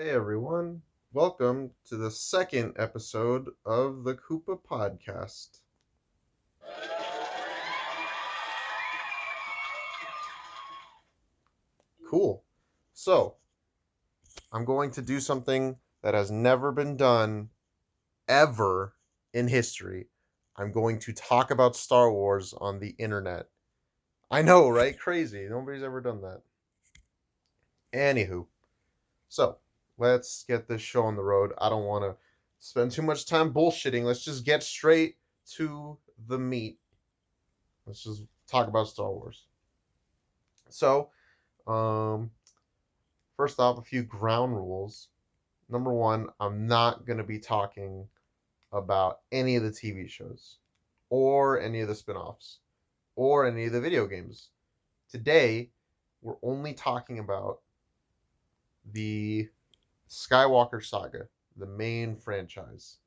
Hey everyone, welcome to the second episode of the Koopa podcast. Cool. So, I'm going to do something that has never been done ever in history. I'm going to talk about Star Wars on the internet. I know, right? Crazy. Nobody's ever done that. Anywho, so let's get this show on the road. I don't want to spend too much time bullshitting. Let's just get straight to the meat. Let's just talk about Star Wars. So, um, first off, a few ground rules. Number one, I'm not going to be talking about any of the TV shows or any of the spin offs or any of the video games. Today, we're only talking about the Skywalker Saga, the main franchise.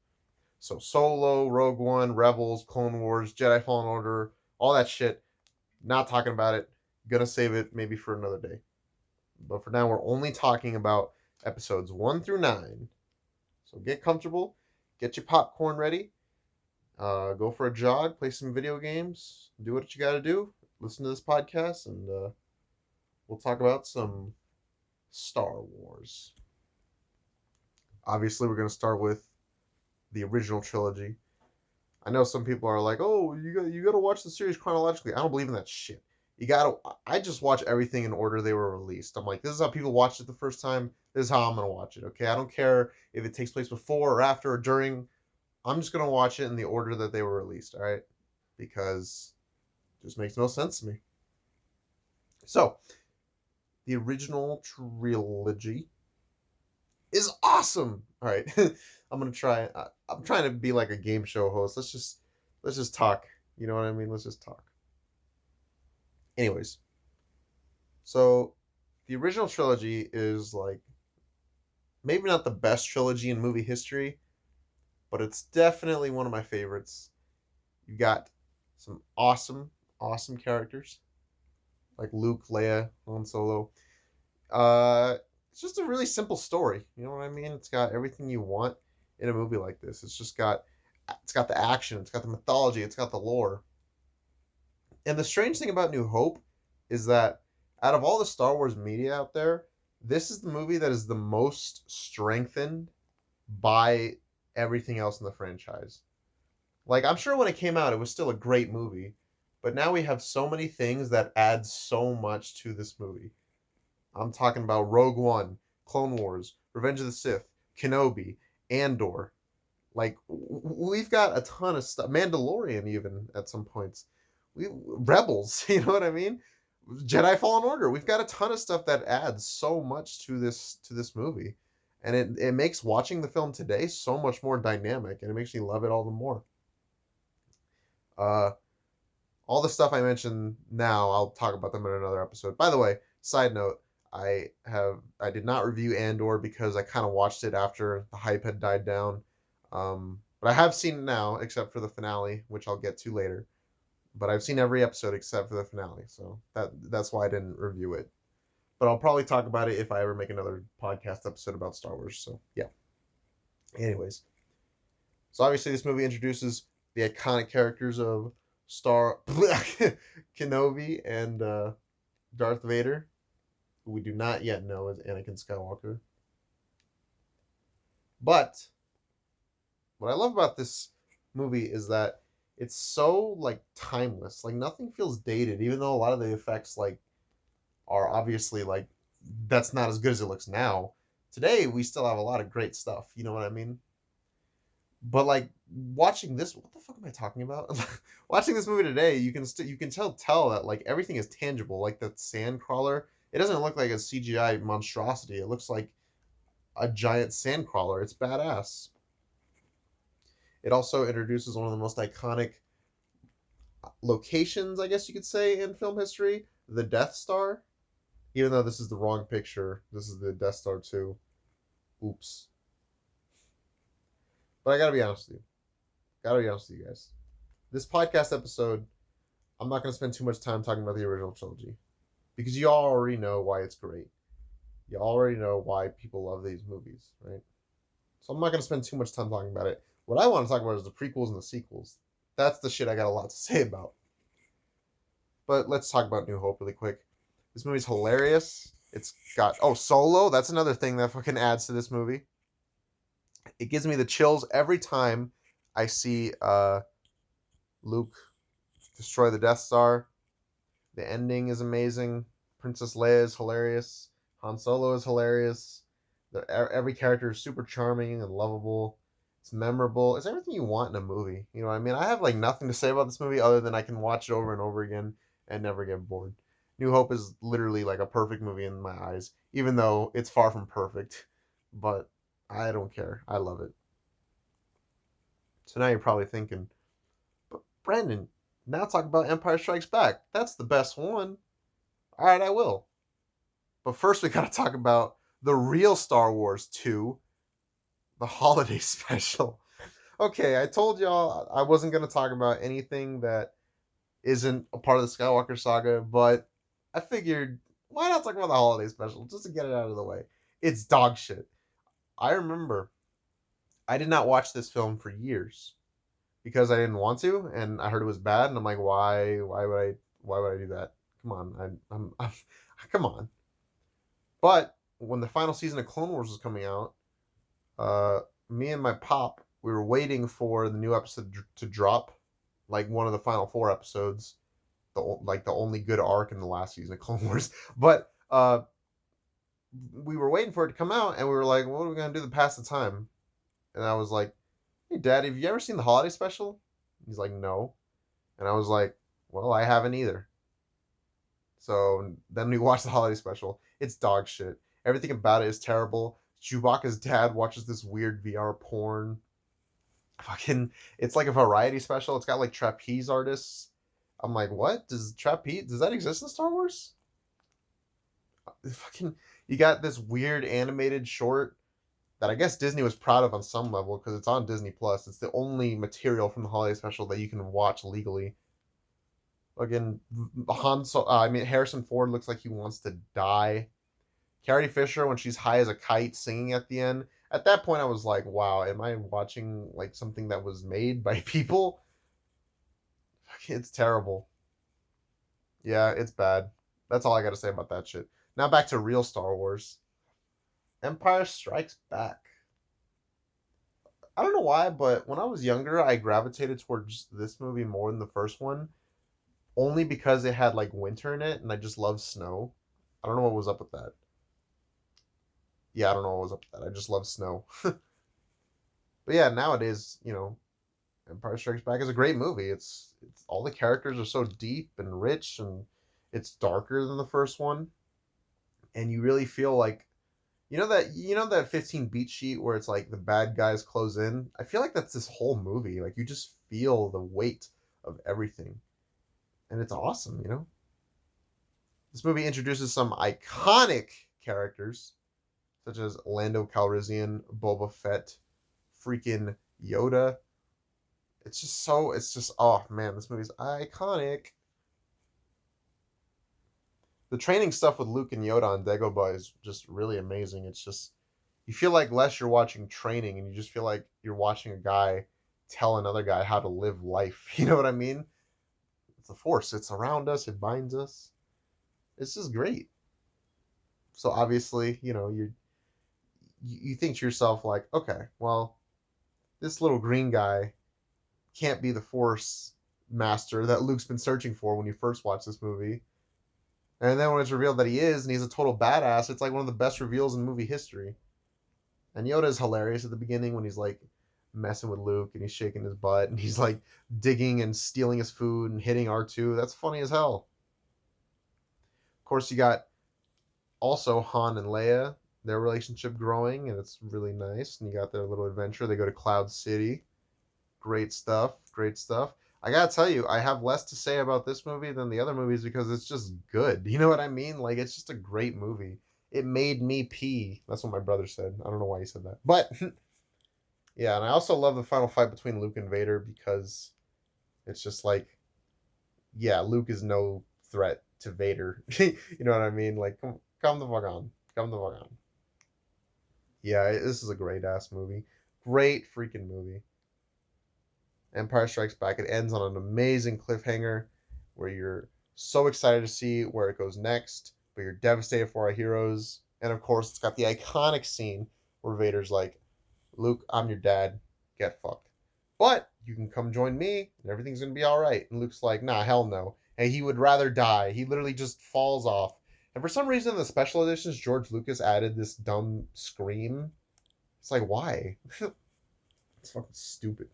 So, Solo, Rogue One, Rebels, Clone Wars, Jedi Fallen Order, all that shit. Not talking about it. Gonna save it maybe for another day. But for now, we're only talking about episodes 1 through 9. So get comfortable, get your popcorn ready, go for a jog, play some video games, do what you got to do, listen to this podcast, and we'll talk about some Star Wars. Obviously, we're going to start with the original trilogy. I know some people are like, "Oh, you got to watch the series chronologically." I don't believe in that shit. You got to I just watch everything in order they were released. I'm like, this is how people watched it the first time. This is how I'm going to watch it. Okay? I don't care if it takes place before or after or during. I'm just going to watch it in the order that they were released, all right? Because it just makes no sense to me. So, the original trilogy is awesome. All right. I'm going to try I'm trying to be like a game show host. Let's just talk. You know what I mean? Let's just talk. Anyways, so the original trilogy is like maybe not the best trilogy in movie history, but it's definitely one of my favorites. You got some awesome characters like Luke, Leia, Han Solo. Uh, it's just a really simple story. You know what I mean? It's got everything you want in a movie like this. It's got the action, it's got the mythology, it's got the lore. And the strange thing about New Hope is that out of all the Star Wars media out there, this is the movie that is the most strengthened by everything else in the franchise. Like, I'm sure when it came out, it was still a great movie, but now we have so many things that add so much to this movie. I'm talking about Rogue One, Clone Wars, Revenge of the Sith, Kenobi, Andor. Like, we've got a ton of stuff. Mandalorian, even at some points. Rebels, you know what I mean? Jedi Fallen Order. We've got a ton of stuff that adds so much to this movie, and it makes watching the film today so much more dynamic, and it makes me love it all the more. Uh, all the stuff I mentioned now, I'll talk about them in another episode. By the way, side note, I did not review Andor because I kind of watched it after the hype had died down. But I have seen it now, except for the finale, which I'll get to later. But I've seen every episode except for the finale, so that's why I didn't review it. But I'll probably talk about it if I ever make another podcast episode about Star Wars. So yeah. Anyways, so obviously this movie introduces the iconic characters of Star Kenobi and Darth Vader, who we do not yet know as Anakin Skywalker. But what I love about this movie is that it's so like timeless. Like nothing feels dated, even though a lot of the effects like are obviously like that's not as good as it looks now. Today we still have a lot of great stuff. You know what I mean? But like watching this, what the fuck am I talking about? Watching this movie today, you can tell that like everything is tangible. Like the sand crawler, it doesn't look like a CGI monstrosity. It looks like a giant sand crawler. It's badass. It also introduces one of the most iconic locations, I guess you could say, in film history, the Death Star. Even though this is the wrong picture, this is the Death Star 2. Oops. But I gotta be honest with you. Gotta be honest with you guys. This podcast episode, I'm not gonna spend too much time talking about the original trilogy because you all already know why it's great. You already know why people love these movies, right? So I'm not going to spend too much time talking about it. What I want to talk about is the prequels and the sequels. That's the shit I got a lot to say about. But let's talk about New Hope really quick. This movie's hilarious. It's got Solo. That's another thing that fucking adds to this movie. It gives me the chills every time I see Luke destroy the Death Star. The ending is amazing. Princess Leia is hilarious. Han Solo is hilarious. Every character is super charming and lovable. It's memorable. It's everything you want in a movie. You know what I mean? I have like nothing to say about this movie other than I can watch it over and over again and never get bored. New Hope is literally like a perfect movie in my eyes, even though it's far from perfect. But I don't care. I love it. So now you're probably thinking, but Brandon, now talk about Empire Strikes Back. That's the best one. All right, I will. But first, we got to talk about the real Star Wars 2, the holiday special. Okay, I told y'all I wasn't going to talk about anything that isn't a part of the Skywalker Saga, but I figured, why not talk about the holiday special just to get it out of the way? It's dog shit. I remember I did not watch this film for years because I didn't want to, and I heard it was bad, and I'm like, why? Why would I do that? Come on, I'm come on. But when the final season of Clone Wars was coming out, uh, me and my pop, we were waiting for the new episode to drop, like one of the final four episodes, the only good arc in the last season of Clone Wars. But we were waiting for it to come out, and we were like, "What are we gonna do to pass the time?" And I was like, "Hey, Dad, have you ever seen the holiday special?" He's like, "No," and I was like, "Well, I haven't either." So then we watched the holiday special. It's dog shit. Everything about it is terrible. Chewbacca's dad watches this weird VR porn. Fucking, it's like a variety special. It's got like trapeze artists. I'm like, what? Does that exist in Star Wars? Fucking, you got this weird animated short that I guess Disney was proud of on some level because it's on Disney Plus. It's the only material from the holiday special that you can watch legally. Again, Harrison Ford looks like he wants to die. Carrie Fisher, when she's high as a kite singing at the end, at that point I was like, wow, am I watching like something that was made by people? It's terrible. Yeah, it's bad. That's all I gotta say about that shit. Now back to real Star Wars. Empire Strikes Back. I don't know why, but when I was younger, I gravitated towards this movie more than the first one, only because it had like winter in it, and I just love snow. I don't know what was up with that. Yeah, I don't know what was up with that. I just love snow. But yeah, nowadays, Empire Strikes Back is a great movie. It's all the characters are so deep and rich, and it's darker than the first one, and you really feel like that 15 beat sheet where it's like the bad guys close in. I feel like that's this whole movie. Like you just feel the weight of everything, and it's awesome. This movie introduces some iconic characters such as Lando Calrissian, Boba Fett, freaking Yoda. Oh man, this movie's iconic. The training stuff with Luke and Yoda on Dagobah is just really amazing. It's just you feel like less you're watching training and you just feel like you're watching a guy tell another guy how to live life. You know what I mean? It's a force. It's around us. It binds us. It's just great. So obviously, you think to yourself like, okay, well, this little green guy can't be the force master that Luke's been searching for when you first watch this movie. And then when it's revealed that he is, and he's a total badass, it's like one of the best reveals in movie history. And Yoda is hilarious at the beginning when he's like messing with Luke and he's shaking his butt and he's like digging and stealing his food and hitting R2. That's funny as hell. Of course, you got also Han and Leia, their relationship growing, and it's really nice. And you got their little adventure. They go to Cloud City. Great stuff. Great stuff. I gotta tell you, I have less to say about this movie than the other movies because it's just good. You know what I mean? Like, it's just a great movie. It made me pee. That's what my brother said. I don't know why he said that. But, yeah, and I also love the final fight between Luke and Vader because it's just like, yeah, Luke is no threat to Vader. You know what I mean? Like, come the fuck on. Come the fuck on. Yeah, this is a great ass movie. Great freaking movie. Empire Strikes Back. It ends on an amazing cliffhanger where you're so excited to see where it goes next, but you're devastated for our heroes. And of course, it's got the iconic scene where Vader's like, Luke, I'm your dad. Get fucked. But you can come join me and everything's going to be all right. And Luke's like, nah, hell no. And he would rather die. He literally just falls off. And for some reason, in the special editions, George Lucas added this dumb scream. It's like, why? It's fucking stupid.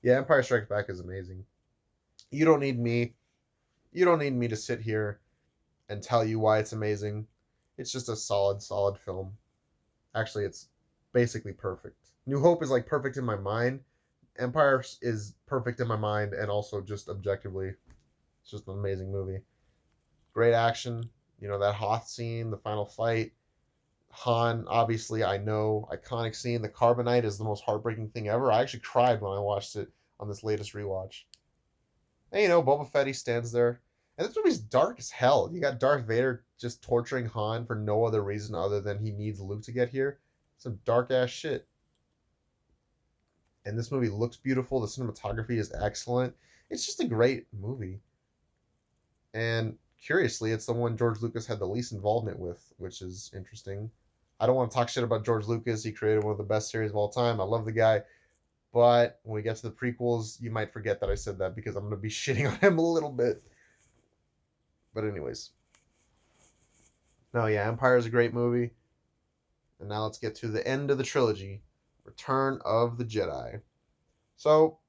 Yeah, Empire Strikes Back is amazing. You don't need me. You don't need me to sit here and tell you why it's amazing. It's just a solid, solid film. Actually, it's basically perfect. New Hope is like perfect in my mind. Empire is perfect in my mind, and also just objectively, it's just an amazing movie. Great action. You know, that Hoth scene, the final fight. Han, obviously, I know, iconic scene. The carbonite is the most heartbreaking thing ever. I actually cried when I watched it on this latest rewatch. And you know, Boba Fett, he stands there. And this movie's dark as hell. You got Darth Vader just torturing Han for no other reason other than he needs Luke to get here. Some dark ass shit. And this movie looks beautiful. The cinematography is excellent. It's just a great movie. And curiously, it's the one George Lucas had the least involvement with, which is interesting. I don't want to talk shit about George Lucas. He created one of the best series of all time. I love the guy. But when we get to the prequels, you might forget that I said that because I'm going to be shitting on him a little bit. But anyways. No, yeah, Empire is a great movie. And now let's get to the end of the trilogy, Return of the Jedi. So,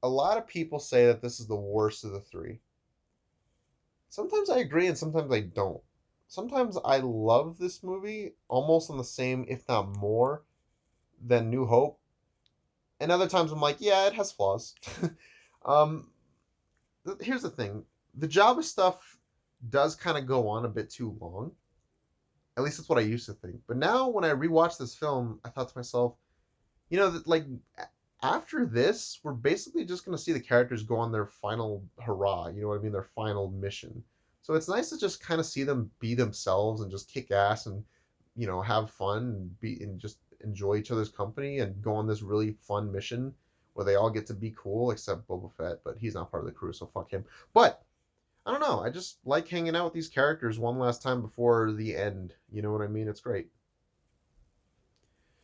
a lot of people say that this is the worst of the three. Sometimes I agree and sometimes I don't. Sometimes I love this movie almost on the same, if not more, than New Hope. And other times I'm like, yeah, it has flaws. um, Here's the thing: the Jabba stuff does kind of go on a bit too long. At least that's what I used to think. But now, when I rewatch this film, I thought to myself, you know, that like after this, we're basically just gonna see the characters go on their final hurrah. You know what I mean? Their final mission. So it's nice to just kind of see them be themselves and just kick ass and have fun and be and just enjoy each other's company and go on this really fun mission where they all get to be cool except Boba Fett, but he's not part of the crew, so fuck him. But I don't know. I just like hanging out with these characters one last time before the end. You know what I mean? It's great.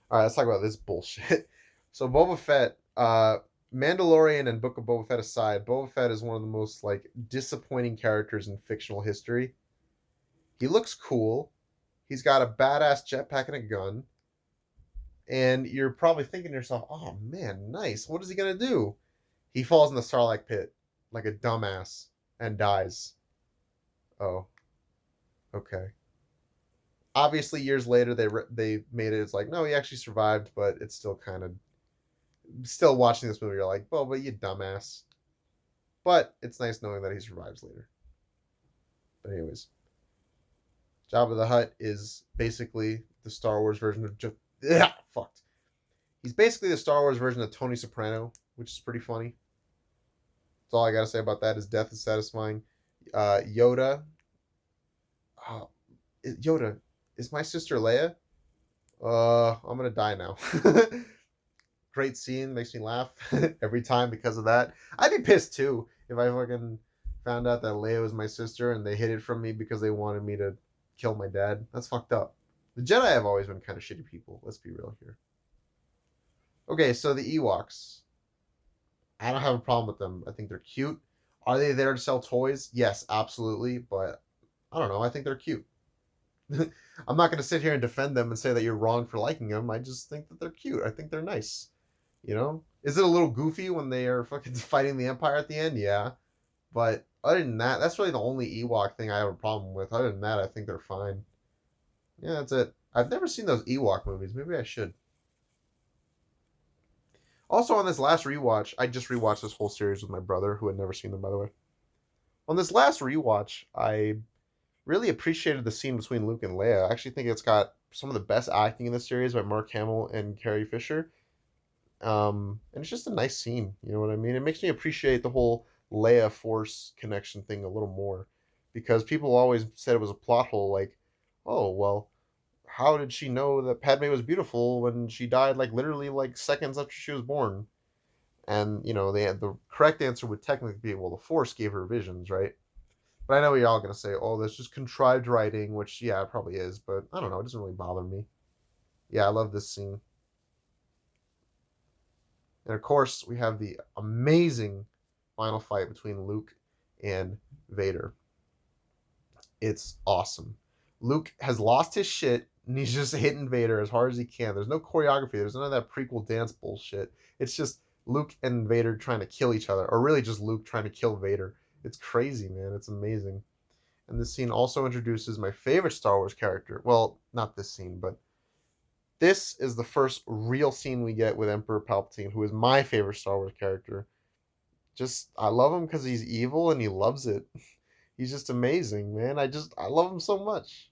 All right, let's talk about this bullshit. So Boba Fett, Mandalorian and Book of Boba Fett aside, Boba Fett is one of the most like disappointing characters in fictional history. He looks cool. He's got a badass jetpack and a gun. And you're probably thinking to yourself, "Oh man, nice. What is he gonna do?" He falls in the Sarlacc pit like a dumbass and dies. Oh, okay. Obviously, years later, they made it. It's like, no, he actually survived, but it's still kind of still watching this movie. You're like, "Oh, but you dumbass." But it's nice knowing that he survives later. But anyways, Jabba the Hutt is basically the Star Wars version of yeah, fucked. He's basically the Star Wars version of Tony Soprano, which is pretty funny. That's all I gotta say about that. His death is satisfying. Yoda, uh, Yoda, is my sister Leia? I'm gonna die now. Great scene, makes me laugh every time because of that. I'd be pissed too if I fucking found out that Leia was my sister and they hid it from me because they wanted me to kill my dad. That's fucked up. The Jedi have always been kind of shitty people. Let's be real here. Okay, so the Ewoks. I don't have a problem with them. I think they're cute. Are they there to sell toys? Yes, absolutely. But I don't know. I think they're cute. I'm not going to sit here and defend them and say that you're wrong for liking them. I just think that they're cute. I think they're nice. You know? Is it a little goofy when they are fucking fighting the Empire at the end? Yeah. But other than that, that's really the only Ewok thing I have a problem with. Other than that, I think they're fine. Yeah, that's it. I've never seen those Ewok movies. Maybe I should. Also, on this last rewatch, I just rewatched this whole series with my brother, who had never seen them, by the way. On this last rewatch, I really appreciated the scene between Luke and Leia. I actually think it's got some of the best acting in the series by Mark Hamill and Carrie Fisher. And it's just a nice scene. You know what I mean? It makes me appreciate the whole Leia Force connection thing a little more, because people always said it was a plot hole. Like, oh, well, how did she know that Padme was beautiful when she died like literally like seconds after she was born? And they had the correct answer would technically be, well, the Force gave her visions, right? But I know you're all gonna say, oh, that's just contrived writing, which yeah, it probably is, but I don't know, it doesn't really bother me. Yeah, I love this scene. And of course, we have the amazing final fight between Luke and Vader. It's awesome. Luke has lost his shit and he's just hitting Vader as hard as he can. There's no choreography. There's none of that prequel dance bullshit. It's just Luke and Vader trying to kill each other, or really just Luke trying to kill Vader. It's crazy, man. It's amazing. And this scene also introduces my favorite Star Wars character. Well, not this scene, but this is the first real scene we get with Emperor Palpatine, who is my favorite Star Wars character. Just I love him because he's evil and he loves it. He's just amazing, man. I love him so much.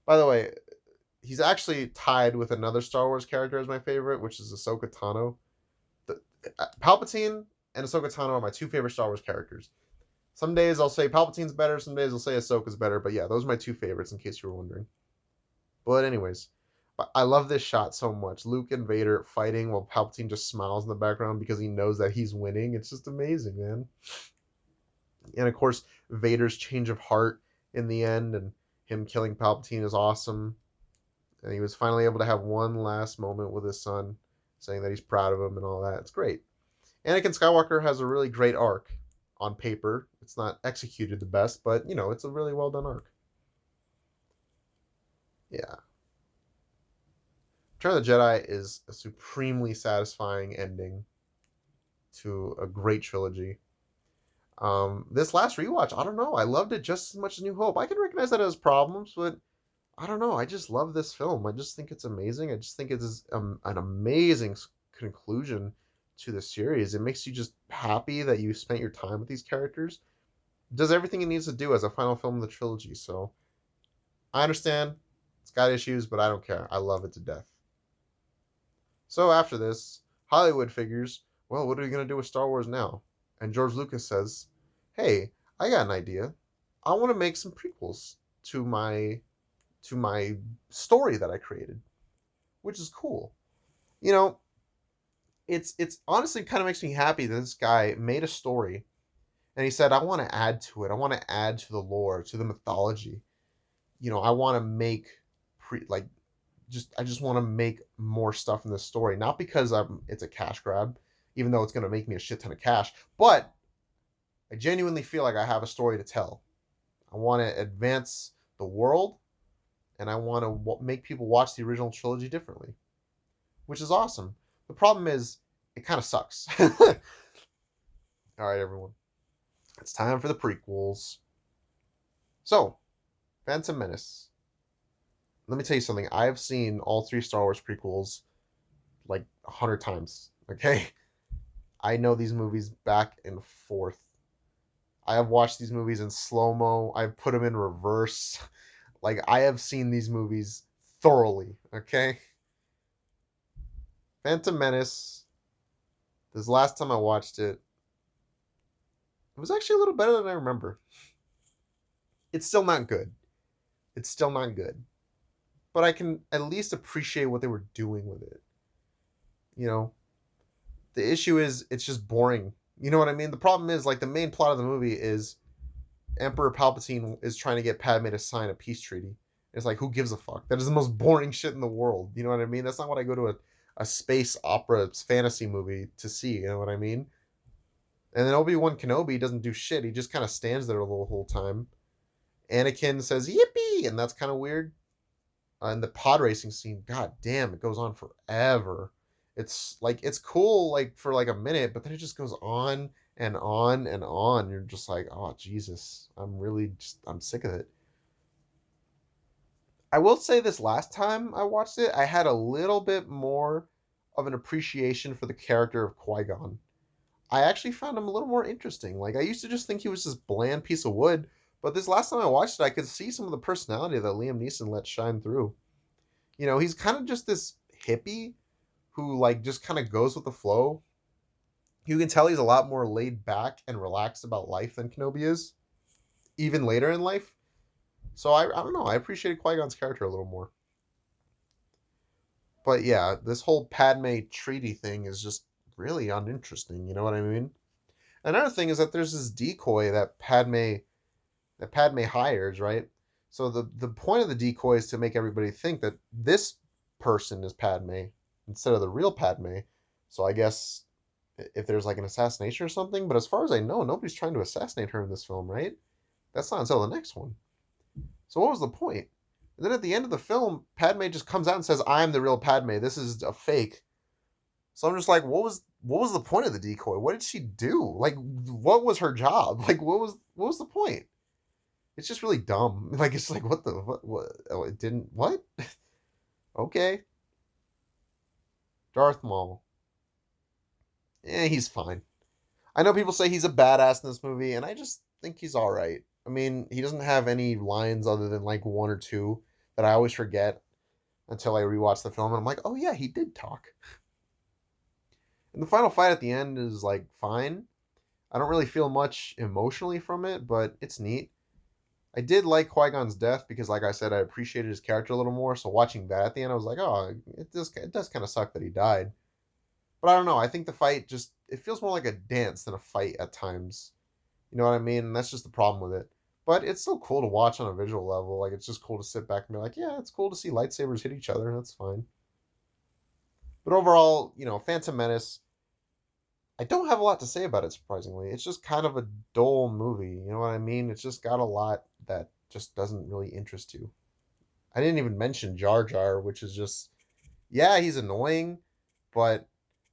By the way, he's actually tied with another Star Wars character as my favorite, which is Ahsoka Tano. The, Palpatine and Ahsoka Tano are my two favorite Star Wars characters. Some days I'll say Palpatine's better, some days I'll say Ahsoka's better, but yeah, those are my two favorites in case you were wondering. But anyways, I love this shot so much. Luke and Vader fighting while Palpatine just smiles in the background because he knows that he's winning. It's just amazing, man. And of course, Vader's change of heart in the end and him killing Palpatine is awesome. And he was finally able to have one last moment with his son, saying that he's proud of him and all that. It's great. Anakin Skywalker has a really great arc on paper. It's not executed the best, but it's a really well done arc. Yeah. Return of the Jedi is a supremely satisfying ending to a great trilogy. This last rewatch, I don't know. I loved it just as much as New Hope. I can recognize that it has problems, but I don't know. I just love this film. I just think it's amazing. I just think it is an amazing conclusion to the series. It makes you just happy that you spent your time with these characters. It does everything it needs to do as a final film of the trilogy. So I understand it's got issues, but I don't care. I love it to death. So after this, Hollywood figures, well, what are we going to do with Star Wars now? And George Lucas says, hey, I got an idea. I want to make some prequels to my story that I created, which is cool. You know, it's honestly kind of makes me happy that this guy made a story and he said, I want to add to it. I want to add to the lore, to the mythology. I want to make I just want to make more stuff in this story, not because it's a cash grab, even though it's going to make me a shit ton of cash, but I genuinely feel like I have a story to tell. I want to advance the world, and I want to make people watch the original trilogy differently, which is awesome. The problem is, it kind of sucks. All right, everyone. It's time for the prequels. So, Phantom Menace. Let me tell you something. I have seen all three Star Wars prequels like 100 times. Okay? I know these movies back and forth. I have watched these movies in slow-mo. I've put them in reverse. Like, I have seen these movies thoroughly. Okay? Phantom Menace. This last time I watched it, it was actually a little better than I remember. It's still not good. It's still not good. But I can at least appreciate what they were doing with it. The issue is it's just boring. You know what I mean? The problem is, like, the main plot of the movie is Emperor Palpatine is trying to get Padme to sign a peace treaty. It's like, who gives a fuck? That is the most boring shit in the world. You know what I mean? That's not what I go to a space opera fantasy movie to see. You know what I mean? And then Obi-Wan Kenobi doesn't do shit. He just kind of stands there the whole time. Anakin says, yippee! And that's kind of weird. And the pod racing scene, god damn, it goes on forever. It's cool like for like a minute, but then it just goes on and on and on. You're just like, oh Jesus, I'm sick of it. I will say this last time I watched it, I had a little bit more of an appreciation for the character of Qui-Gon. I actually found him a little more interesting. Like, I used to just think he was this bland piece of wood, but this last time I watched it, I could see some of the personality that Liam Neeson let shine through. He's kind of just this hippie who, like, just kind of goes with the flow. You can tell he's a lot more laid back and relaxed about life than Kenobi is, even later in life. So I don't know. I appreciated Qui Gon's character a little more. But yeah, this whole Padme treaty thing is just really uninteresting. You know what I mean? Another thing is that there's this decoy that Padme hires, right? So the point of the decoy is to make everybody think that this person is Padme instead of the real Padme. So I guess if there's like an assassination or something, but as far as I know, nobody's trying to assassinate her in this film, right? That's not until the next one. So what was the point? And then at the end of the film, Padme just comes out and says, "I'm the real Padme. This is a fake." So I'm just like, what was the point of the decoy? What did she do? Like, what was her job? Like, what was the point? It's just really dumb. Like, it's like, what? Oh, it didn't what? Okay, Darth Maul. He's fine. I know people say he's a badass in this movie, and I just think he's all right. I mean, he doesn't have any lines other than like one or two that I always forget until I rewatch the film, and I'm like, oh yeah, he did talk. And the final fight at the end is like fine. I don't really feel much emotionally from it, but it's neat. I did like Qui Gon's death because, like I said, I appreciated his character a little more. So watching that at the end, I was like, oh, it does kind of suck that he died. But I don't know. I think the fight just it feels more like a dance than a fight at times. You know what I mean? And that's just the problem with it. But it's still cool to watch on a visual level. Like it's just cool to sit back and be like, yeah, it's cool to see lightsabers hit each other. That's fine. But overall, Phantom Menace. I don't have a lot to say about it. Surprisingly, it's just kind of a dull movie. You know what I mean? It's just got a lot that just doesn't really interest you. I didn't even mention Jar Jar, which is just yeah, he's annoying, but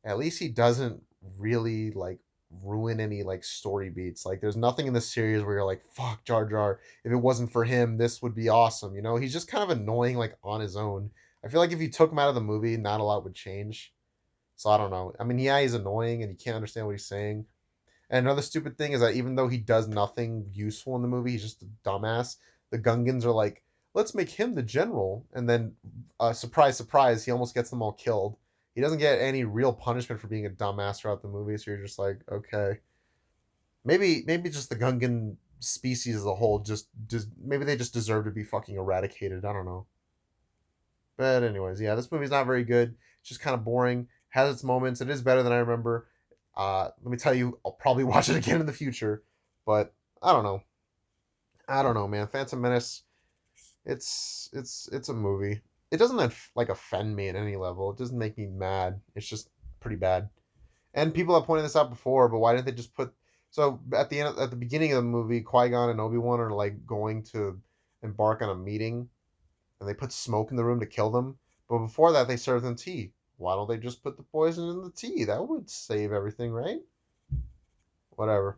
at least he doesn't really like ruin any like story beats. Like there's nothing in the series where you're like, fuck Jar Jar. If it wasn't for him, this would be awesome. He's just kind of annoying like on his own. I feel like if you took him out of the movie, not a lot would change. So I don't know. I mean, yeah, he's annoying and you can't understand what he's saying. And another stupid thing is that even though he does nothing useful in the movie, he's just a dumbass. The Gungans are like, let's make him the general, and then, surprise, surprise, he almost gets them all killed. He doesn't get any real punishment for being a dumbass throughout the movie, so you're just like, okay, maybe just the Gungan species as a whole just maybe they just deserve to be fucking eradicated. I don't know. But anyways, yeah, this movie's not very good. It's just kind of boring. Has its moments. It is better than I remember. Let me tell you, I'll probably watch it again in the future. But I don't know. I don't know, man. Phantom Menace. It's a movie. It doesn't like offend me at any level. It doesn't make me mad. It's just pretty bad. And people have pointed this out before, but why didn't they just put? So at the beginning of the movie, Qui Gon and Obi Wan are like going to embark on a meeting, and they put smoke in the room to kill them. But before that, they serve them tea. Why don't they just put the poison in the tea? That would save everything, right? Whatever.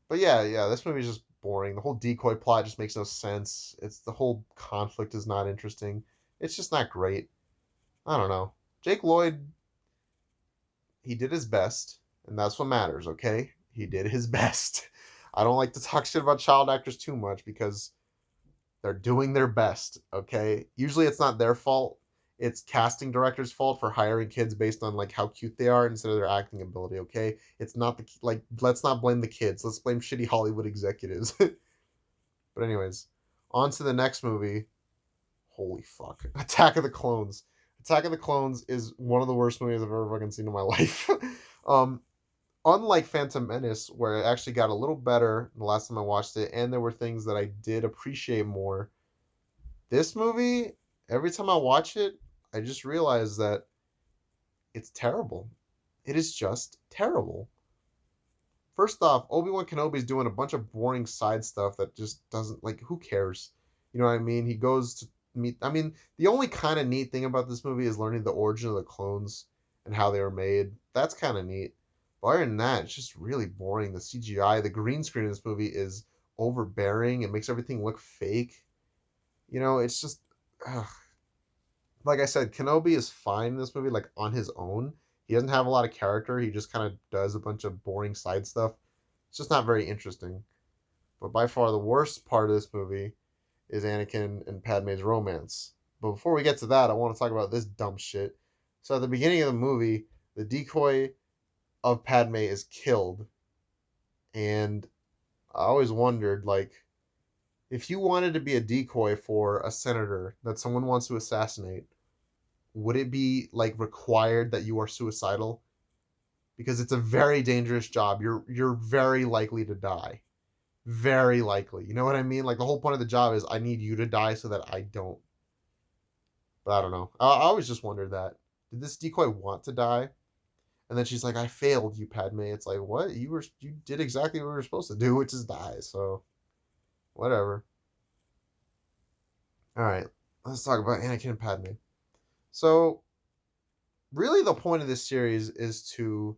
But yeah, yeah, this movie is just boring. The whole decoy plot just makes no sense. It's the whole conflict is not interesting. It's just not great. I don't know. Jake Lloyd, he did his best, and that's what matters, okay? He did his best. I don't like to talk shit about child actors too much because they're doing their best, okay? Usually it's not their fault. It's casting directors' fault for hiring kids based on like how cute they are instead of their acting ability, okay? It's not let's not blame the kids. Let's blame shitty Hollywood executives. But anyways, on to the next movie. Holy fuck. Attack of the Clones. Attack of the Clones is one of the worst movies I've ever fucking seen in my life. um Unlike Phantom Menace, where it actually got a little better the last time I watched it, and there were things that I did appreciate more. This movie, every time I watch it, I just realize that it's terrible. It is just terrible. First off, Obi-Wan Kenobi's doing a bunch of boring side stuff that just doesn't like who cares? You know what I mean? He goes to meet I mean, the only kind of neat thing about this movie is learning the origin of the clones and how they were made. That's kind of neat. But other than that, it's just really boring. The CGI, the green screen in this movie is overbearing. It makes everything look fake. It's just ugh. Like I said, Kenobi is fine in this movie, like on his own. He doesn't have a lot of character. He just kind of does a bunch of boring side stuff. It's just not very interesting. But by far the worst part of this movie is Anakin and Padme's romance. But before we get to that, I want to talk about this dumb shit. So at the beginning of the movie, the decoy of Padme is killed. And I always wondered, like, If you wanted to be a decoy for a senator that someone wants to assassinate, would it be like required that you are suicidal? Because it's a very dangerous job. You're very likely to die. Very likely. You know what I mean? Like the whole point of the job is I need you to die so that I don't. But I don't know. I always just wondered that. Did this decoy want to die? And then she's like, "I failed you, Padme." It's like, what? You did exactly what we were supposed to do, which is die. So whatever. All right, let's talk about Anakin and Padme. So really, the point of this series is to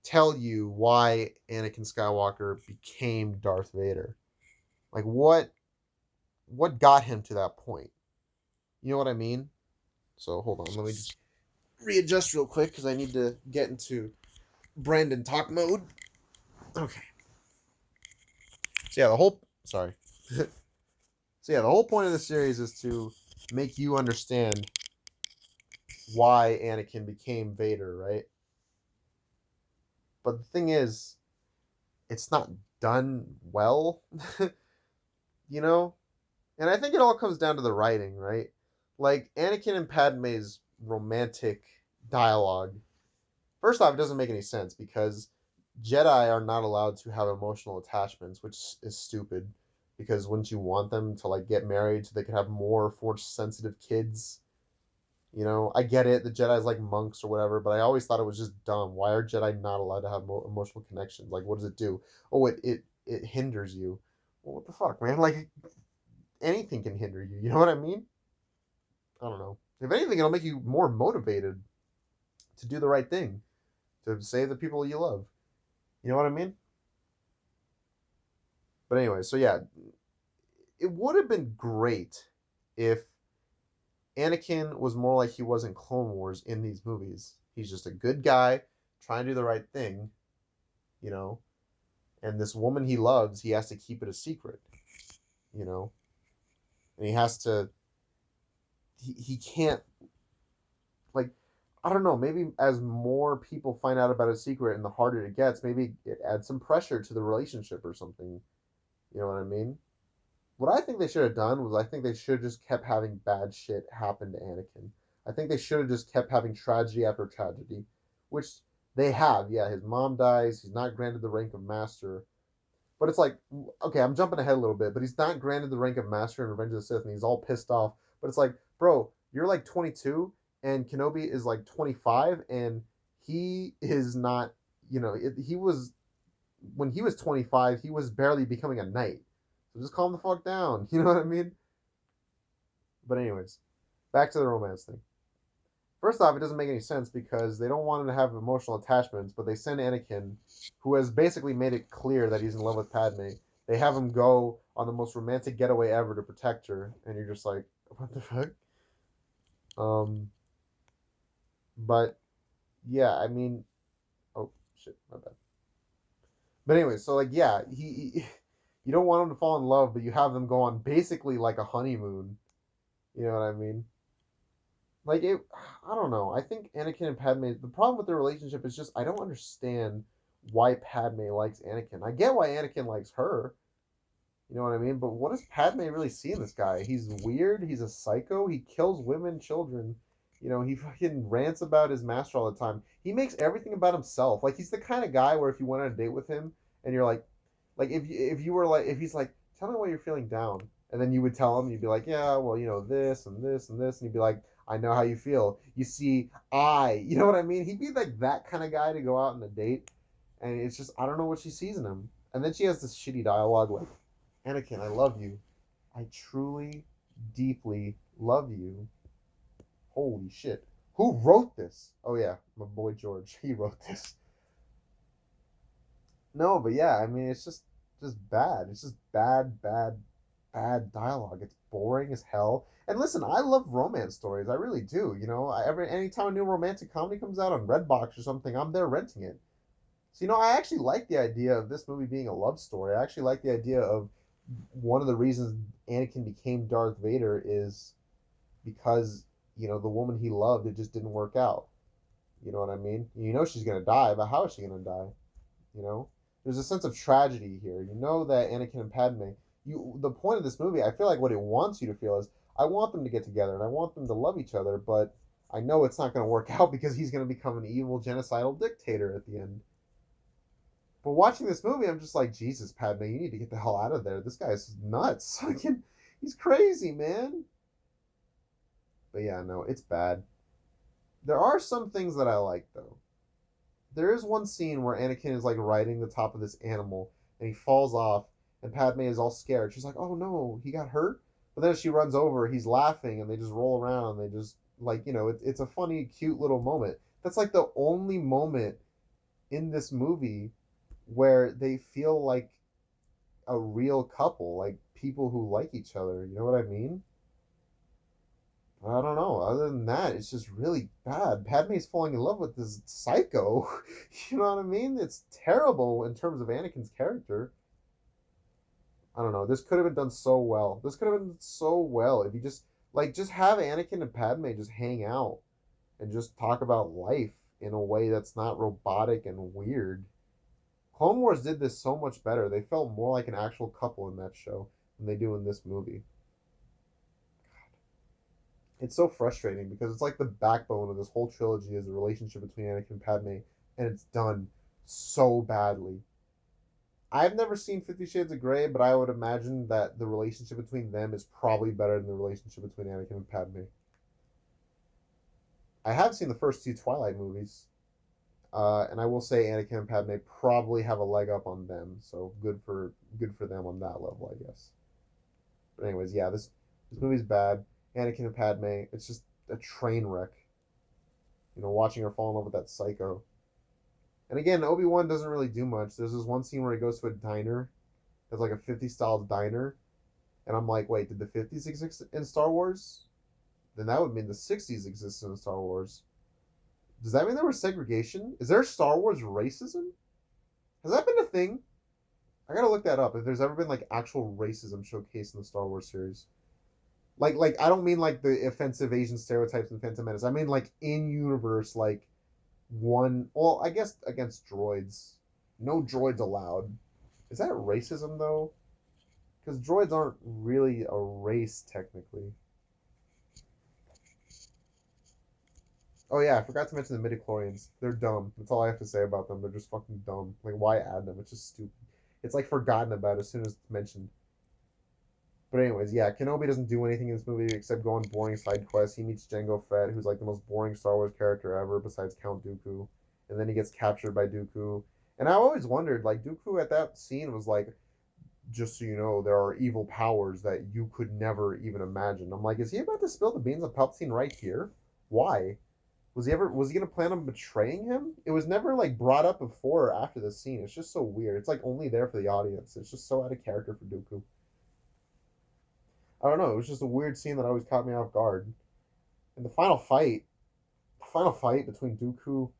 tell you why Anakin Skywalker became Darth Vader. Like what got him to that point? You know what I mean? So hold on, let me just readjust real quick because I need to get into Brandon talk mode. Okay. So yeah, the whole sorry. So yeah, the whole point of the series is to make you understand why Anakin became Vader, right? But the thing is, it's not done well, you know? And I think it all comes down to the writing, right? Like Anakin and Padme's romantic dialogue. First off, it doesn't make any sense because Jedi are not allowed to have emotional attachments, which is stupid. Because wouldn't you want them to like get married so they could have more force sensitive kids? You know, I get it. The Jedi's like monks or whatever, but I always thought it was just dumb. Why are Jedi not allowed to have emotional connections? Like, what does it do? Oh, it hinders you. Well, what the fuck, man? Like, anything can hinder you. You know what I mean? I don't know. If anything, it'll make you more motivated to do the right thing, to save the people you love. You know what I mean? But anyway, so yeah, it would have been great if Anakin was more like he was in Clone Wars in these movies. He's just a good guy trying to do the right thing, you know. And this woman he loves, he has to keep it a secret, you know. And he has to he can't like I don't know, maybe as more people find out about his secret and the harder it gets, maybe it adds some pressure to the relationship or something. You know what I mean? What I think they should have done was I think they should have just kept having bad shit happen to Anakin. I think they should have just kept having tragedy after tragedy, which they have. Yeah, his mom dies. He's not granted the rank of master. But it's like, okay, I'm jumping ahead a little bit, but he's not granted the rank of master in Revenge of the Sith, and he's all pissed off. But it's like, bro, you're like 22, and Kenobi is like 25, and he is not, he was when he was 25, he was barely becoming a knight. So just calm the fuck down. You know what I mean? But anyways, back to the romance thing. First off, it doesn't make any sense because they don't want him to have emotional attachments, but they send Anakin, who has basically made it clear that he's in love with Padme. They have him go on the most romantic getaway ever to protect her, and you're just like, what the fuck? Um, but yeah, I mean, oh shit, my bad. But anyway, so like, yeah, you don't want him to fall in love, but you have them go on basically like a honeymoon. You know what I mean? Like it, I don't know. I think Anakin and Padme. The problem with their relationship is just I don't understand why Padme likes Anakin. I get why Anakin likes her. You know what I mean? But what does Padme really see in this guy? He's weird. He's a psycho. He kills women, children. You know, he fucking rants about his master all the time. He makes everything about himself. Like he's the kind of guy where if you went on a date with him and you're like if you were like if he's like, tell me why you're feeling down, and then you would tell him, you'd be like, yeah, well, this and this and this, and he'd be like, I know how you feel. You see, you know what I mean? He'd be like that kind of guy to go out on a date, and it's just I don't know what she sees in him. And then she has this shitty dialogue like, Anakin, I love you. I truly, deeply love you. Holy shit. Who wrote this? Oh yeah, my boy George. He wrote this. No, but yeah, I mean it's just bad. It's just bad dialogue. It's boring as hell. And listen, I love romance stories. I really do. Anytime a new romantic comedy comes out on Redbox or something, I'm there renting it. So I actually like the idea of this movie being a love story. I actually like the idea of one of the reasons Anakin became Darth Vader is because the woman he loved, it just didn't work out. You know what I mean? She's gonna die, but how is she gonna die? You know, there's a sense of tragedy here. You know that Anakin and Padme, The point of this movie, I feel like what it wants you to feel is I want them to get together and I want them to love each other, but I know it's not going to work out because he's going to become an evil genocidal dictator at the end. But watching this movie, I'm just like, Jesus, Padme, you need to get the hell out of there. This guy's nuts. He's crazy, man. But yeah, no, it's bad. There are some things that I like though. There is one scene where Anakin is like riding the top of this animal and he falls off and Padme is all scared. She's like, "Oh no, he got hurt." But then as she runs over, he's laughing and they just roll around and they just like, it's a funny, cute little moment. That's like the only moment in this movie where they feel like a real couple, like people who like each other. You know what I mean? I don't know. Other than that, it's just really bad. Padme's falling in love with this psycho. You know what I mean? It's terrible in terms of Anakin's character. I don't know. This could have been done so well. This could have been so well if you just have Anakin and Padme just hang out and just talk about life in a way that's not robotic and weird. Clone Wars did this so much better. They felt more like an actual couple in that show than they do in this movie. It's so frustrating because it's like the backbone of this whole trilogy is the relationship between Anakin and Padme, and it's done so badly. I've never seen 50 Shades of Grey, but I would imagine that the relationship between them is probably better than the relationship between Anakin and Padme. I have seen the first two Twilight movies, and I will say Anakin and Padme probably have a leg up on them, so good for them on that level, I guess. But anyways, yeah, this movie's bad. Anakin and Padme, it's just a train wreck. Watching her fall in love with that psycho. And again, Obi-Wan doesn't really do much. There's this one scene where he goes to a diner. It's like a 50s style diner. And I'm like, wait, did the 50s exist in Star Wars? Then that would mean the 60s existed in Star Wars. Does that mean there was segregation? Is there Star Wars racism? Has that been a thing? I gotta look that up. If there's ever been like actual racism showcased in the Star Wars series. Like I don't mean like the offensive Asian stereotypes in Phantom Menace. I mean like in universe, like I guess against droids. No droids allowed. Is that racism though? Because droids aren't really a race technically. Oh yeah, I forgot to mention the midichlorians. They're dumb. That's all I have to say about them. They're just fucking dumb. Like why add them? It's just stupid. It's like forgotten about as soon as it's mentioned. But anyways, yeah, Kenobi doesn't do anything in this movie except go on boring side quests. He meets Jango Fett, who's like the most boring Star Wars character ever, besides Count Dooku, and then he gets captured by Dooku. And I always wondered, like Dooku at that scene was like, just so you know, there are evil powers that you could never even imagine. I'm like, is he about to spill the beans on Palpatine right here? Why? Was he gonna plan on betraying him? It was never like brought up before or after the scene. It's just so weird. It's like only there for the audience. It's just so out of character for Dooku. I don't know. It was just a weird scene that always caught me off guard. And the final fight between Dooku,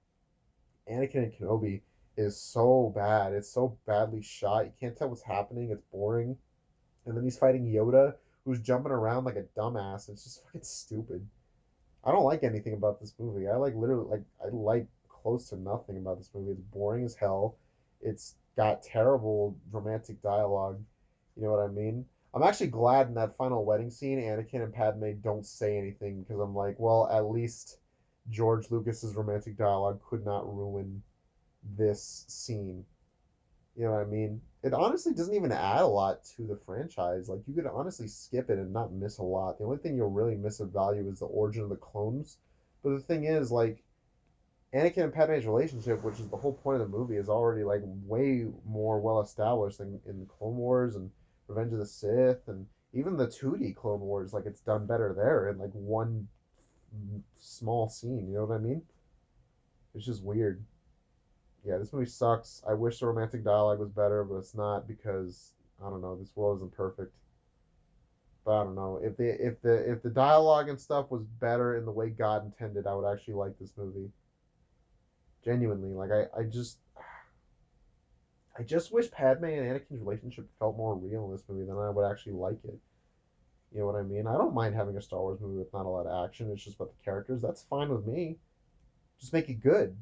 Anakin, and Kenobi is so bad. It's so badly shot. You can't tell what's happening. It's boring. And then he's fighting Yoda, who's jumping around like a dumbass. It's just fucking stupid. I don't like anything about this movie. I like close to nothing about this movie. It's boring as hell. It's got terrible romantic dialogue. You know what I mean? I'm actually glad in that final wedding scene, Anakin and Padme don't say anything because I'm like, well, at least George Lucas's romantic dialogue could not ruin this scene. You know what I mean? It honestly doesn't even add a lot to the franchise. Like you could honestly skip it and not miss a lot. The only thing you'll really miss of value is the origin of the clones. But the thing is, like Anakin and Padme's relationship, which is the whole point of the movie, is already like way more well established than in the Clone Wars and Revenge of the Sith and even the 2D Clone Wars. Like it's done better there in like one small scene. You know what I mean? It's just weird. Yeah, this movie sucks. I wish the romantic dialogue was better, but it's not because I don't know. This world isn't perfect. But I don't know if the dialogue and stuff was better in the way God intended, I would actually like this movie. Genuinely, like I just wish Padme and Anakin's relationship felt more real in this movie, then I would actually like it. You know what I mean? I don't mind having a Star Wars movie with not a lot of action. It's just about the characters. That's fine with me. Just make it good.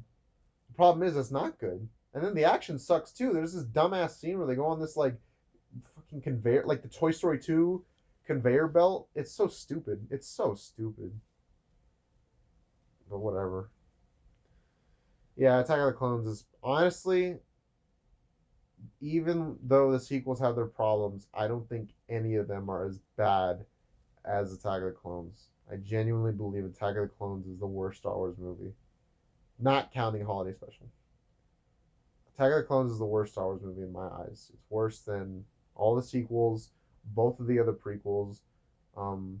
The problem is it's not good. And then the action sucks too. There's this dumbass scene where they go on this like fucking conveyor, like the Toy Story 2 conveyor belt. It's so stupid. It's so stupid. But whatever. Yeah, Attack of the Clones is honestly, even though the sequels have their problems, I don't think any of them are as bad as Attack of the Clones. I genuinely believe Attack of the Clones is the worst Star Wars movie, not counting Holiday Special. Attack of the Clones is the worst Star Wars movie in my eyes. It's worse than all the sequels, both of the other prequels. Um,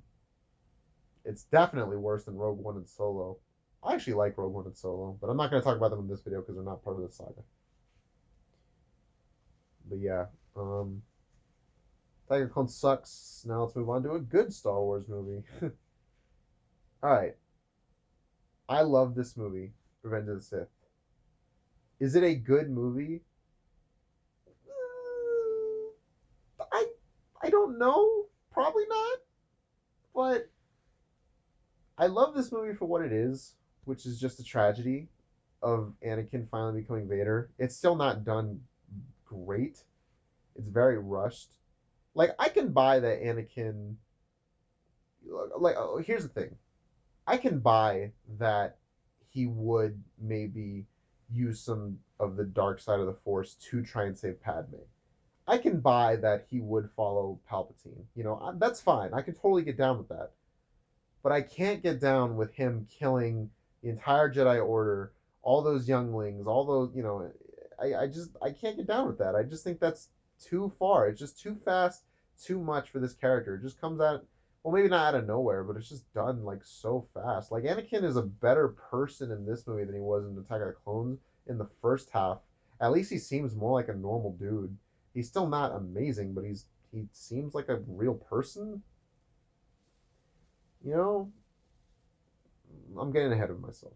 it's definitely worse than Rogue One and Solo. I actually like Rogue One and Solo, but I'm not going to talk about them in this video because they're not part of the saga. But yeah, Attack of the Clones sucks. Now let's move on to a good Star Wars movie. All right, I love this movie, Revenge of the Sith. Is it a good movie? I I don't know. Probably not. But I love this movie for what it is, which is just a tragedy of Anakin finally becoming Vader. It's still not done great. It's very rushed. Like I can buy that Anakin. Like here's the thing, I can buy that he would maybe use some of the dark side of the Force to try and save Padme. I can buy that he would follow Palpatine. That's fine. I can totally get down with that. But I can't get down with him killing the entire Jedi Order, all those younglings, all those, I can't get down with that. I just think that's too far. It's just too fast, too much for this character. It just comes out, well, maybe not out of nowhere, but it's just done like so fast. Like Anakin is a better person in this movie than he was in Attack of the Clones in the first half. At least he seems more like a normal dude. He's still not amazing, but he seems like a real person. You know, I'm getting ahead of myself.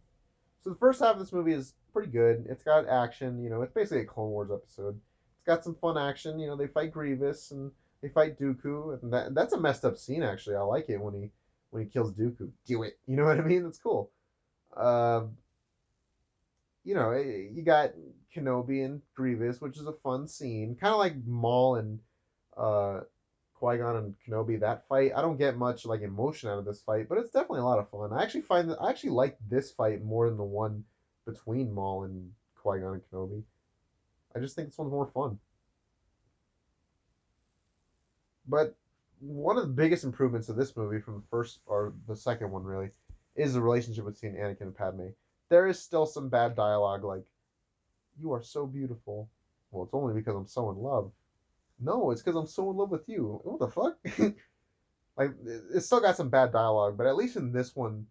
So the first half of this movie is pretty good. It's got action. It's basically a Clone Wars episode. It's got some fun action. They fight Grievous and they fight Dooku, and that's a messed up scene actually. I like it when he kills Dooku. Do it. You know what I mean? That's cool. Uh, you got Kenobi and Grievous, which is a fun scene, kind of like Maul and uh, Qui Gon and Kenobi. That fight, I don't get much like emotion out of this fight, but it's definitely a lot of fun. I actually like this fight more than the one between Maul and Qui Gon and Kenobi. I just think this one's more fun. But one of the biggest improvements of this movie from the first or the second one really is the relationship between Anakin and Padme. There is still some bad dialogue like, "You are so beautiful." Well, it's only because I'm so in love. No, it's because I'm so in love with you. What the fuck? Like, it's still got some bad dialogue, but at least in this one,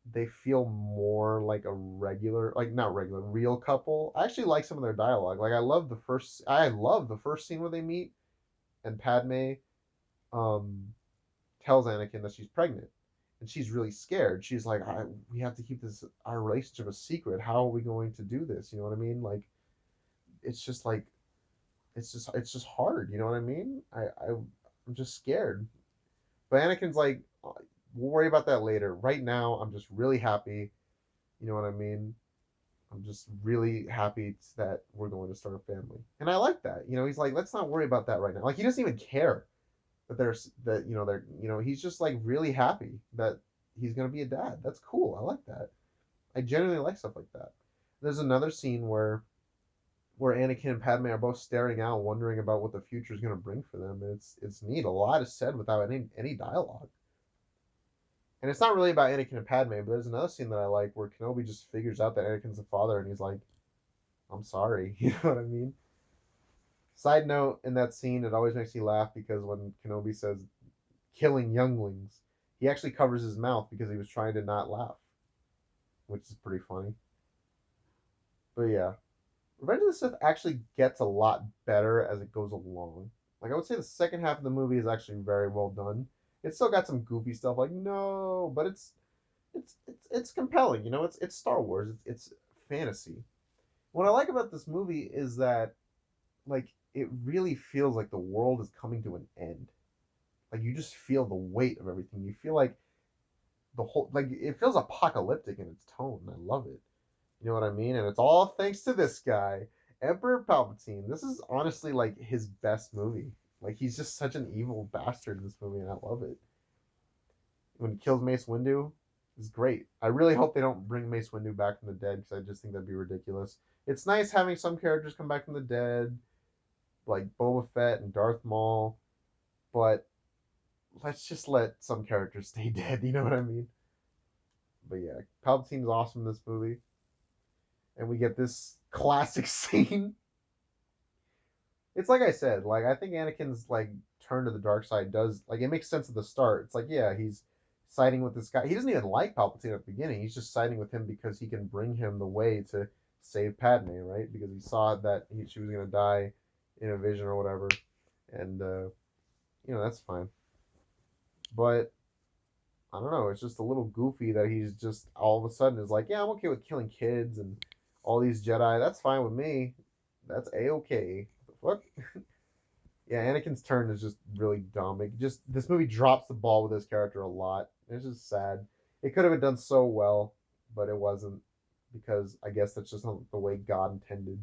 they feel more like a regular, like not regular, real couple. I actually like some of their dialogue. Like, I love the first scene where they meet and Padme um tells Anakin that she's pregnant, and she's really scared. She's like, "We have to keep this our relationship a secret. How are we going to do this?" You know what I mean? Like, it's just like it's just hard. You know what I mean? I'm just scared. But Anakin's like, we'll worry about that later. Right now, I'm just really happy. You know what I mean? I'm just really happy that we're going to start a family, and I like that. He's like, let's not worry about that right now. Like he doesn't even care that there's that. They're he's just like really happy that he's gonna be a dad. That's cool. I like that. I genuinely like stuff like that. There's another scene where Anakin and Padme are both staring out, wondering about what the future is going to bring for them. And it's neat. A lot is said without any dialogue. And it's not really about Anakin and Padme, but there's another scene that I like where Kenobi just figures out that Anakin's the father, and he's like, "I'm sorry." You know what I mean? Side note: in that scene, it always makes me laugh because when Kenobi says "killing younglings," he actually covers his mouth because he was trying to not laugh, which is pretty funny. But yeah, Revenge of the Sith actually gets a lot better as it goes along. Like I would say the second half of the movie is actually very well done. It's still got some goofy stuff like no, but it's compelling. It's Star Wars. It's fantasy. What I like about this movie is that like it really feels like the world is coming to an end. Like you just feel the weight of everything. You feel like the whole like it feels apocalyptic in its tone. I love it. You know what I mean? And it's all thanks to this guy, Emperor Palpatine. This is honestly like his best movie. Like he's just such an evil bastard in this movie, and I love it. When he kills Mace Windu, is great. I really hope they don't bring Mace Windu back from the dead because I just think that'd be ridiculous. It's nice having some characters come back from the dead, like Boba Fett and Darth Maul, but let's just let some characters stay dead. You know what I mean? But yeah, Palpatine's awesome in this movie, and we get this classic scene. It's like I said, like I think Anakin's like turn to the dark side does like it makes sense at the start. It's like yeah, he's siding with this guy. He doesn't even like Palpatine at the beginning. He's just siding with him because he can bring him the way to save Padme, right? Because he saw that she was gonna die in a vision or whatever, and that's fine. But I don't know. It's just a little goofy that he's just all of a sudden is like, yeah, I'm okay with killing kids and all these Jedi. That's fine with me. That's a okay. What? Yeah, Anakin's turn is just really dumb. It just this movie drops the ball with this character a lot. It's just sad. It could have been done so well, but it wasn't because I guess that's just not the way God intended.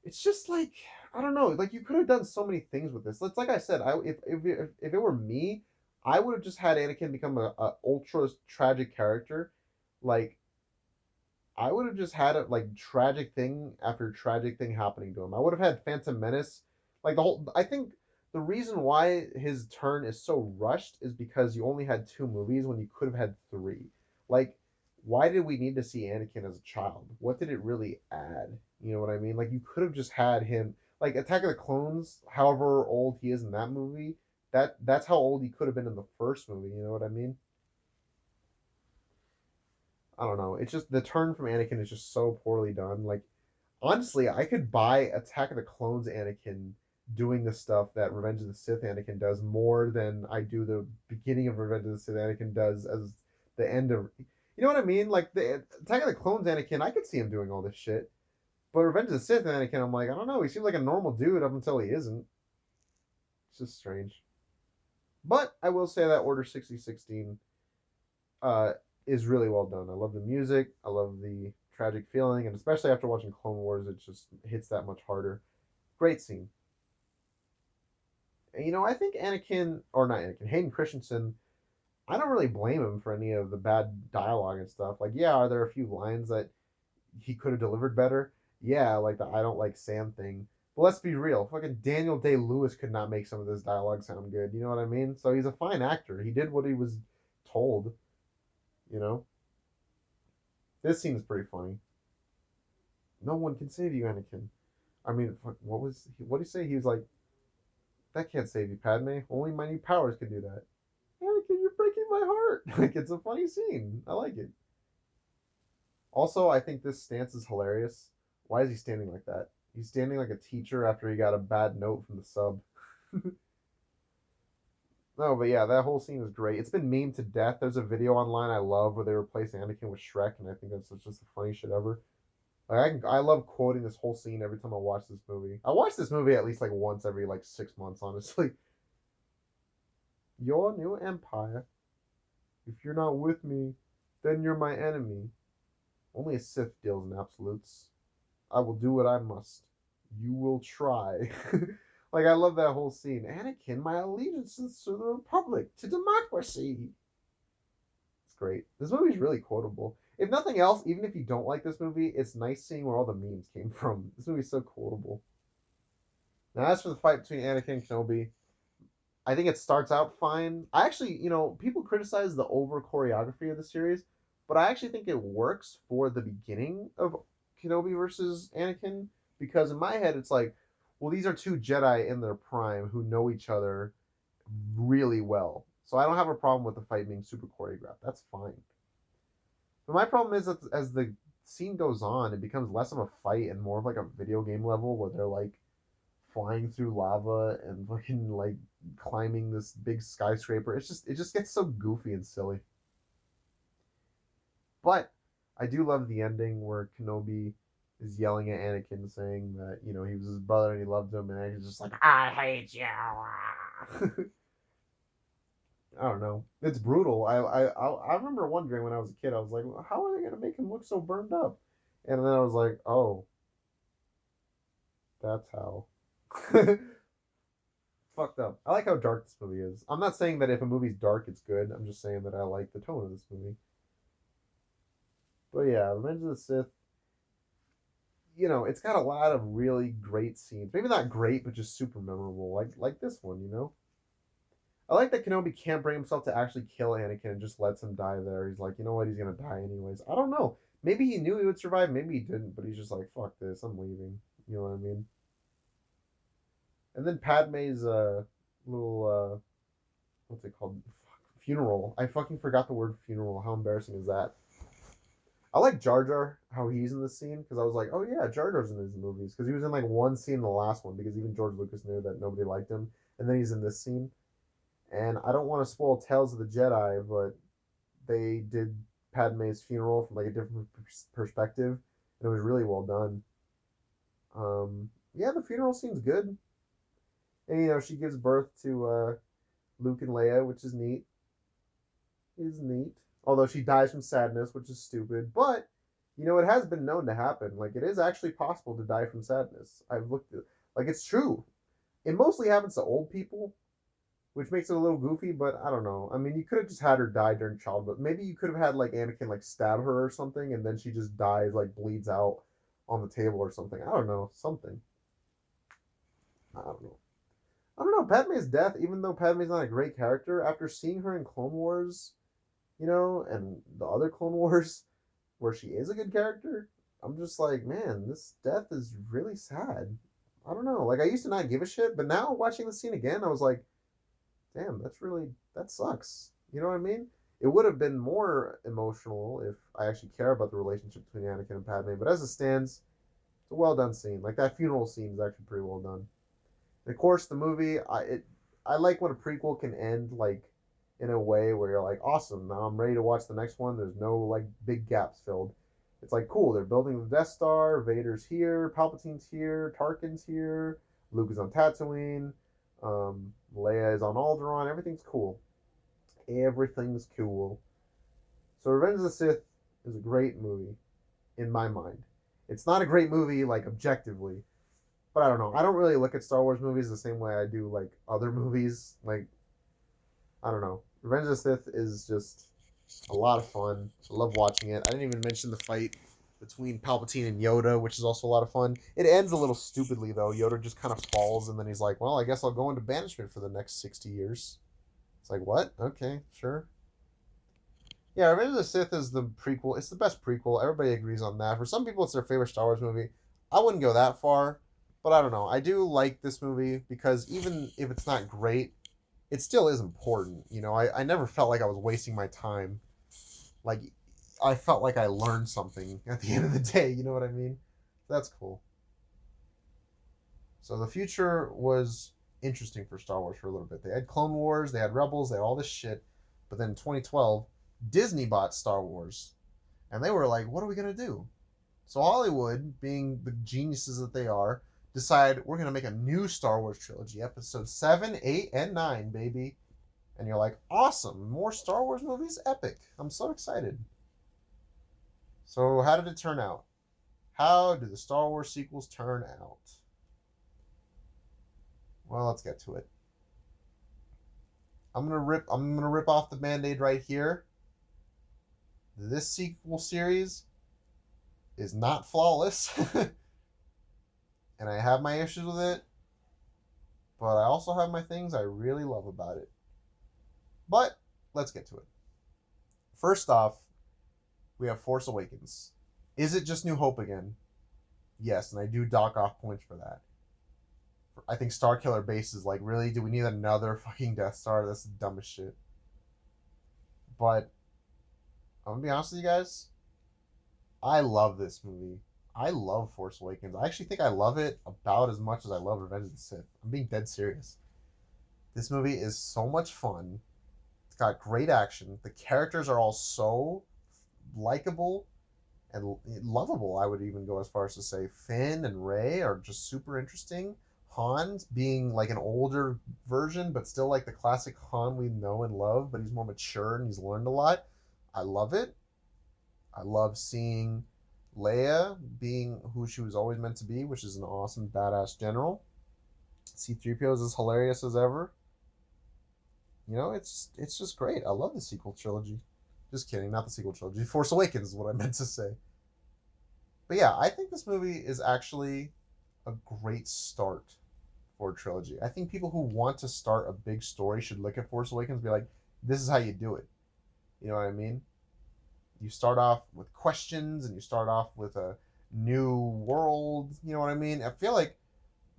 It's just like I don't know. Like you could have done so many things with this. It's like I said. If it were me, I would have just had Anakin become a ultra tragic character. Like I would have just had it like tragic thing after tragic thing happening to him. I would have had Phantom Menace. Like the whole. I think the reason why his turn is so rushed is because you only had two movies when you could have had three. Like, why did we need to see Anakin as a child? What did it really add? You know what I mean? Like, you could have just had him. Like Attack of the Clones, however old he is in that movie, that's how old he could have been in the first movie. You know what I mean? I don't know. It's just the turn from Anakin is just so poorly done. Like honestly, I could buy Attack of the Clones Anakin doing the stuff that Revenge of the Sith Anakin does more than I do the beginning of Revenge of the Sith Anakin does as the end of. You know what I mean? Like the Attack of the Clones Anakin, I could see him doing all this shit. But Revenge of the Sith Anakin, I'm like, I don't know. He seems like a normal dude up until he isn't. It's just strange. But I will say that Order 6016 uh, is really well done. I love the music. I love the tragic feeling, and especially after watching Clone Wars, it just hits that much harder. Great scene. And, I think Anakin, or not Anakin, Hayden Christensen, I don't really blame him for any of the bad dialogue and stuff. Like, yeah, are there a few lines that he could have delivered better? Yeah, like the I don't like Sam thing. But let's be real. Fucking Daniel Day Lewis could not make some of this dialogue sound good. You know what I mean? So he's a fine actor. He did what he was told, you know? This scene is pretty funny. No one can save you, Anakin. I mean, what did he say? He was like, that can't save you, Padme. Only my new powers can do that. Anakin, you're breaking my heart. Like, it's a funny scene. I like it. Also, I think this stance is hilarious. Why is he standing like that? He's standing like a teacher after he got a bad note from the sub. No, but yeah, that whole scene is great. It's been memed to death. There's a video online I love where they replace Anakin with Shrek, and I think that's just the funniest shit ever. Like I love quoting this whole scene every time I watch this movie. I watch this movie at least like once every like 6 months, honestly. Your new empire. If you're not with me, then you're my enemy. Only a Sith deals in absolutes. I will do what I must. You will try. Like I love that whole scene. Anakin, my allegiance is to the Republic, to democracy. It's great. This movie is really quotable. If nothing else, even if you don't like this movie, it's nice seeing where all the memes came from. This movie is so quotable. Now, as for the fight between Anakin and Kenobi, I think it starts out fine. I actually, people criticize the over choreography of the series, but I actually think it works for the beginning of Kenobi versus Anakin because in my head it's like, well, these are two Jedi in their prime who know each other really well. So I don't have a problem with the fight being super choreographed. That's fine. But my problem is that as the scene goes on, it becomes less of a fight and more of like a video game level where they're like flying through lava and fucking like climbing this big skyscraper. It just gets so goofy and silly. But I do love the ending where Kenobi is yelling at Anakin saying that, he was his brother and he loved him and Anakin's just like, I hate you. I don't know. It's brutal. I remember wondering when I was a kid, I was like, how are they gonna make him look so burned up? And then I was like, oh, That's how. Fucked up. I like how dark this movie is. I'm not saying that if a movie's dark, it's good. I'm just saying that I like the tone of this movie. But yeah, Revenge of the Sith, it's got a lot of really great scenes. Maybe not great, but just super memorable, like this one. I like that Kenobi can't bring himself to actually kill Anakin and just lets him die there. He's like, you know what, he's gonna die anyways. I don't know. Maybe he knew he would survive, maybe he didn't, but he's just like, fuck this, I'm leaving. You know what I mean? And then Padme's little what's it called? Funeral. I fucking forgot the word funeral. How embarrassing is that? I like Jar Jar, how he's in the scene, because I was like, oh yeah, Jar Jar's in these movies. Because he was in like one scene in the last one, because even George Lucas knew that nobody liked him. And then he's in this scene. And I don't want to spoil Tales of the Jedi, but they did Padme's funeral from like a different perspective. And it was really well done. Yeah, the funeral scene's good. And she gives birth to Luke and Leia, which is neat. Is neat. Although she dies from sadness, which is stupid. But it has been known to happen. Like it is actually possible to die from sadness. I've looked at like it's true. It mostly happens to old people, which makes it a little goofy, but I don't know. I mean, you could have just had her die during childbirth. Maybe you could have had like Anakin like stab her or something, and then she just dies, like bleeds out on the table or something. I don't know, something. I don't know. I don't know. Padme's death, even though Padme's not a great character, after seeing her in Clone Wars, and the other Clone Wars, where she is a good character, I'm just like, man, this death is really sad. I don't know. Like I used to not give a shit, but now watching the scene again, I was like, damn, that sucks. You know what I mean? It would have been more emotional if I actually care about the relationship between Anakin and Padme, but as it stands, it's a well done scene. Like that funeral scene is actually pretty well done. And of course, the movie, I like when a prequel can end like in a way where you're like, awesome, now I'm ready to watch the next one. There's no like big gaps filled. It's like cool. They're building the Death Star. Vader's here. Palpatine's here. Tarkin's here. Luke is on Tatooine. Leia is on Alderaan. Everything's cool. Everything's cool. So Revenge of the Sith is a great movie in my mind. It's not a great movie like objectively, but I don't know. I don't really look at Star Wars movies the same way I do like other movies. Like I don't know. Revenge of the Sith is just a lot of fun. I love watching it. I didn't even mention the fight between Palpatine and Yoda, which is also a lot of fun. It ends a little stupidly though. Yoda just kind of falls and then he's like, "Well, I guess I'll go into banishment for the next 60 years." It's like, "What? Okay, sure." Yeah, Revenge of the Sith is the prequel. It's the best prequel. Everybody agrees on that. For some people, it's their favorite Star Wars movie. I wouldn't go that far, but I don't know. I do like this movie because even if it's not great, it still is important. I never felt like I was wasting my time. Like, I felt like I learned something at the end of the day. You know what I mean? That's cool. So the future was interesting for Star Wars for a little bit. They had Clone Wars, they had Rebels, they had all this shit. But then in 2012, Disney bought Star Wars. And they were like, what are we going to do? So Hollywood, being the geniuses that they are, decide we're going to make a new Star Wars trilogy, episode 7, 8, and 9, baby. And you're like, awesome, more Star Wars movies? Epic. I'm so excited. So how did it turn out? How do the Star Wars sequels turn out? Well, let's get to it. I'm gonna rip off the band-aid right here. This sequel series is not flawless. And I have my issues with it, but I also have my things I really love about it. But let's get to it. First off, we have Force Awakens. Is it just New Hope again? Yes, and I do dock off points for that. I think Starkiller Base is like, really? Do we need another fucking Death Star? That's the dumbest shit. But I'm gonna be honest with you guys. I love this movie. I love Force Awakens. I actually think I love it about as much as I love Revenge of the Sith. I'm being dead serious. This movie is so much fun. It's got great action. The characters are all so likable and lovable. I would even go as far as to say Finn and Rey are just super interesting. Han being like an older version, but still like the classic Han we know and love, but he's more mature and he's learned a lot. I love it. I love seeing Leia being who she was always meant to be, which is an awesome badass general. C-3PO is as hilarious as ever. It's just great. I love the sequel trilogy. Just kidding, not the sequel trilogy. Force Awakens is what I meant to say. But yeah, I think this movie is actually a great start for a trilogy. I think people who want to start a big story should look at Force Awakens and be like, this is how you do it. You know what I mean? You start off with questions and you start off with a new world. You know what I mean? I feel like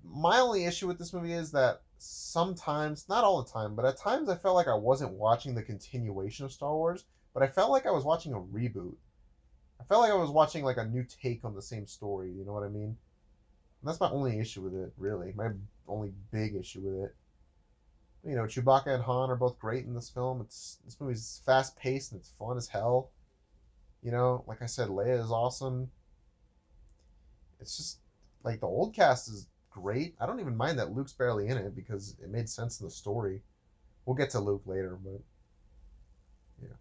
my only issue with this movie is that sometimes, not all the time, but at times I felt like I wasn't watching the continuation of Star Wars, but I felt like I was watching a reboot. I felt like I was watching like a new take on the same story. You know what I mean? And that's my only issue with it, really. My only big issue with it. Chewbacca and Han are both great in this film. This movie's fast paced and it's fun as hell. Like I said, Leia is awesome. It's just like the old cast is great. I don't even mind that Luke's barely in it because it made sense in the story. We'll get to Luke later, but yeah.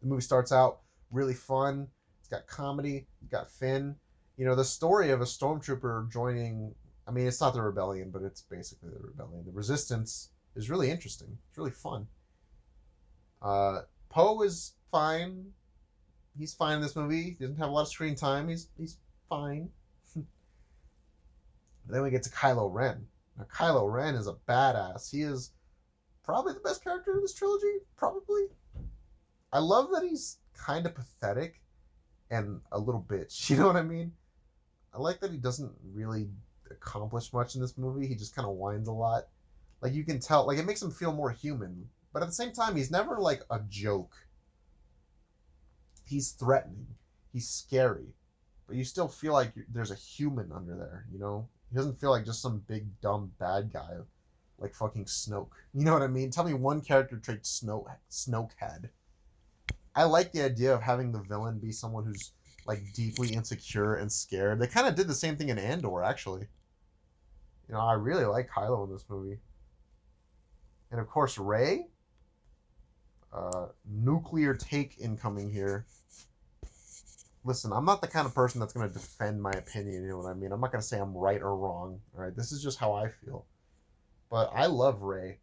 The movie starts out really fun. It's got comedy, it's got Finn. The story of a stormtrooper joining, I mean, it's not the rebellion, but it's basically the rebellion. The resistance is really interesting. It's really fun. Poe is fine. He's fine in this movie. He doesn't have a lot of screen time. He's fine. Then we get to Kylo Ren. Now, Kylo Ren is a badass. He is probably the best character in this trilogy. Probably. I love that he's kind of pathetic and a little bitch. You know what I mean? I like that he doesn't really accomplish much in this movie. He just kind of whines a lot. Like you can tell, like it makes him feel more human. But at the same time, he's never like a joke. He's threatening. He's scary. But you still feel like there's a human under there, He doesn't feel like just some big dumb bad guy like fucking Snoke. You know what I mean? Tell me one character trait Snoke had. I like the idea of having the villain be someone who's like deeply insecure and scared. They kind of did the same thing in Andor, actually. I really like Kylo in this movie. And of course, Rey. Nuclear take incoming here. Listen, I'm not the kind of person that's going to defend my opinion, you know what I mean? I'm not going to say I'm right or wrong, all right? This is just how I feel. But I love Rey.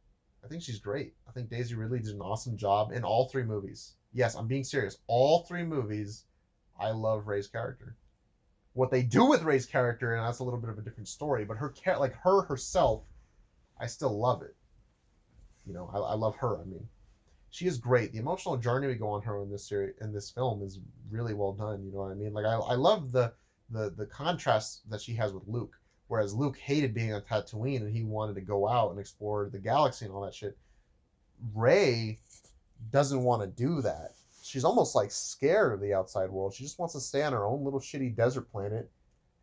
I think she's great. I think Daisy Ridley did an awesome job in all three movies. Yes, I'm being serious. All three movies, I love Rey's character. What they do with Rey's character, and that's a little bit of a different story, but her herself, I still love it. I love her. I mean, she is great. The emotional journey we go on her in this film is really well done. You know what I mean? Like I love the contrast that she has with Luke. Whereas Luke hated being on Tatooine and he wanted to go out and explore the galaxy and all that shit. Rey doesn't want to do that. She's almost like scared of the outside world. She just wants to stay on her own little shitty desert planet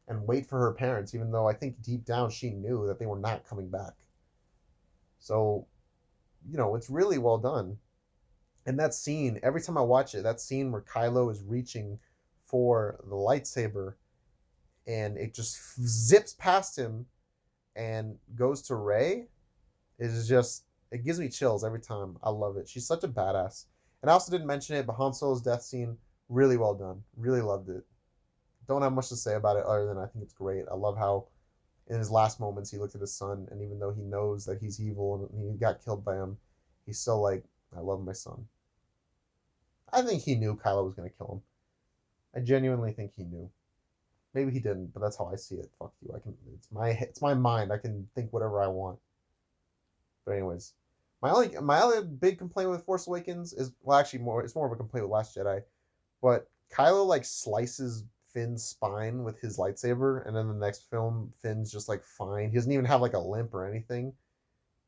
and wait for her parents, even though I think deep down she knew that they were not coming back. So, it's really well done. And that scene, every time I watch it, that scene where Kylo is reaching for the lightsaber and it just zips past him and goes to Rey is just, it gives me chills every time. I love it. She's such a badass. And I also didn't mention it, but Han Solo's death scene, really well done. Really loved it. Don't have much to say about it other than I think it's great. I love how in his last moments he looked at his son, and even though he knows that he's evil and he got killed by him, he's still like, I love my son. I think he knew Kylo was going to kill him. I genuinely think he knew. Maybe he didn't, but that's how I see it. Fuck you. It's my mind. I can think whatever I want. But anyways, my other big complaint with Force Awakens is, well, actually it's more of a complaint with Last Jedi. But Kylo like slices Finn's spine with his lightsaber, and then the next film Finn's just like fine. He doesn't even have like a limp or anything.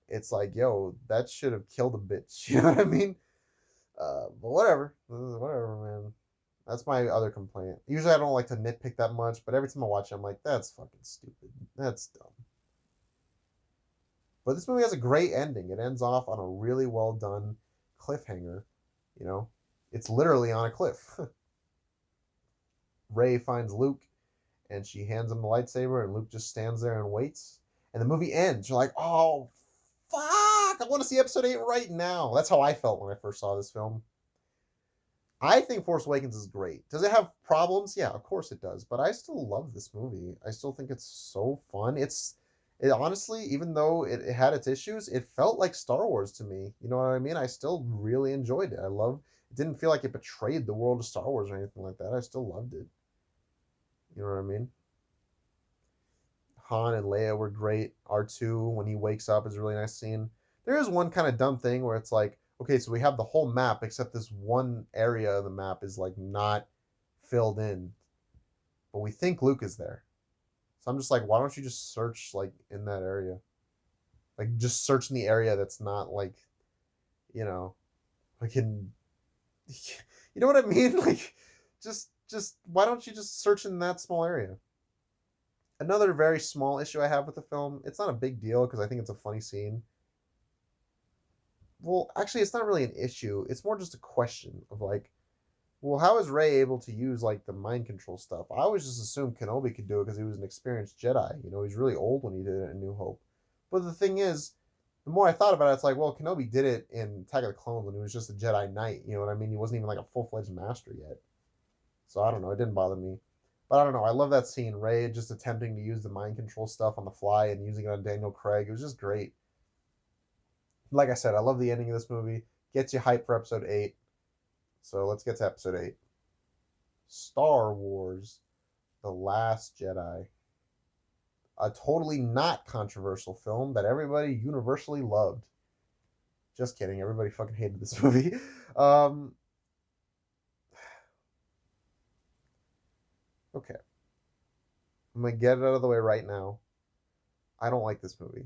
It's like, yo, that should have killed a bitch. You know what I mean? But whatever, man. That's my other complaint. Usually I don't like to nitpick that much, but every time I watch it, I'm like, that's fucking stupid. That's dumb. But this movie has a great ending. It ends off on a really well done cliffhanger. It's literally on a cliff. Rey finds Luke, and she hands him the lightsaber, and Luke just stands there and waits. And the movie ends. You're like, oh, fuck! I want to see episode 8 right now. That's how I felt when I first saw this film. I think Force Awakens is great. Does it have problems? Yeah, of course it does. But I still love this movie. I still think it's so fun. It honestly, even though it had its issues, it felt like Star Wars to me. You know what I mean? I still really enjoyed it. I love. It didn't feel like it betrayed the world of Star Wars or anything like that. I still loved it. You know what I mean? Han and Leia were great. R2 when he wakes up is a really nice scene. There is one kind of dumb thing where it's like, okay, so we have the whole map except this one area of the map is like not filled in, but we think Luke is there. So I'm just like, why don't you just search like in that area? Like just search in the area that's not like, you know, like in you know what I mean? Like just why don't you just search in that small area? Another very small issue I have with the film, it's not a big deal because I think it's a funny scene. Well, actually, it's not really an issue. It's more just a question of like, well, how is Rey able to use like the mind control stuff? I always just assumed Kenobi could do it because he was an experienced Jedi. You know, he's really old when he did it in New Hope. But the thing is, the more I thought about it, it's like, well, Kenobi did it in Attack of the Clones when he was just a Jedi Knight. You know what I mean? He wasn't even like a full fledged master yet. So I don't know. It didn't bother me. But I don't know. I love that scene. Rey just attempting to use the mind control stuff on the fly and using it on Daniel Craig. It was just great. Like I said, I love the ending of this movie. Gets you hyped for episode 8. So let's get to episode 8. Star Wars The Last Jedi. A totally not controversial film that everybody universally loved. Just kidding. Everybody fucking hated this movie. Um, okay. I'm going to get it out of the way right now. I don't like this movie,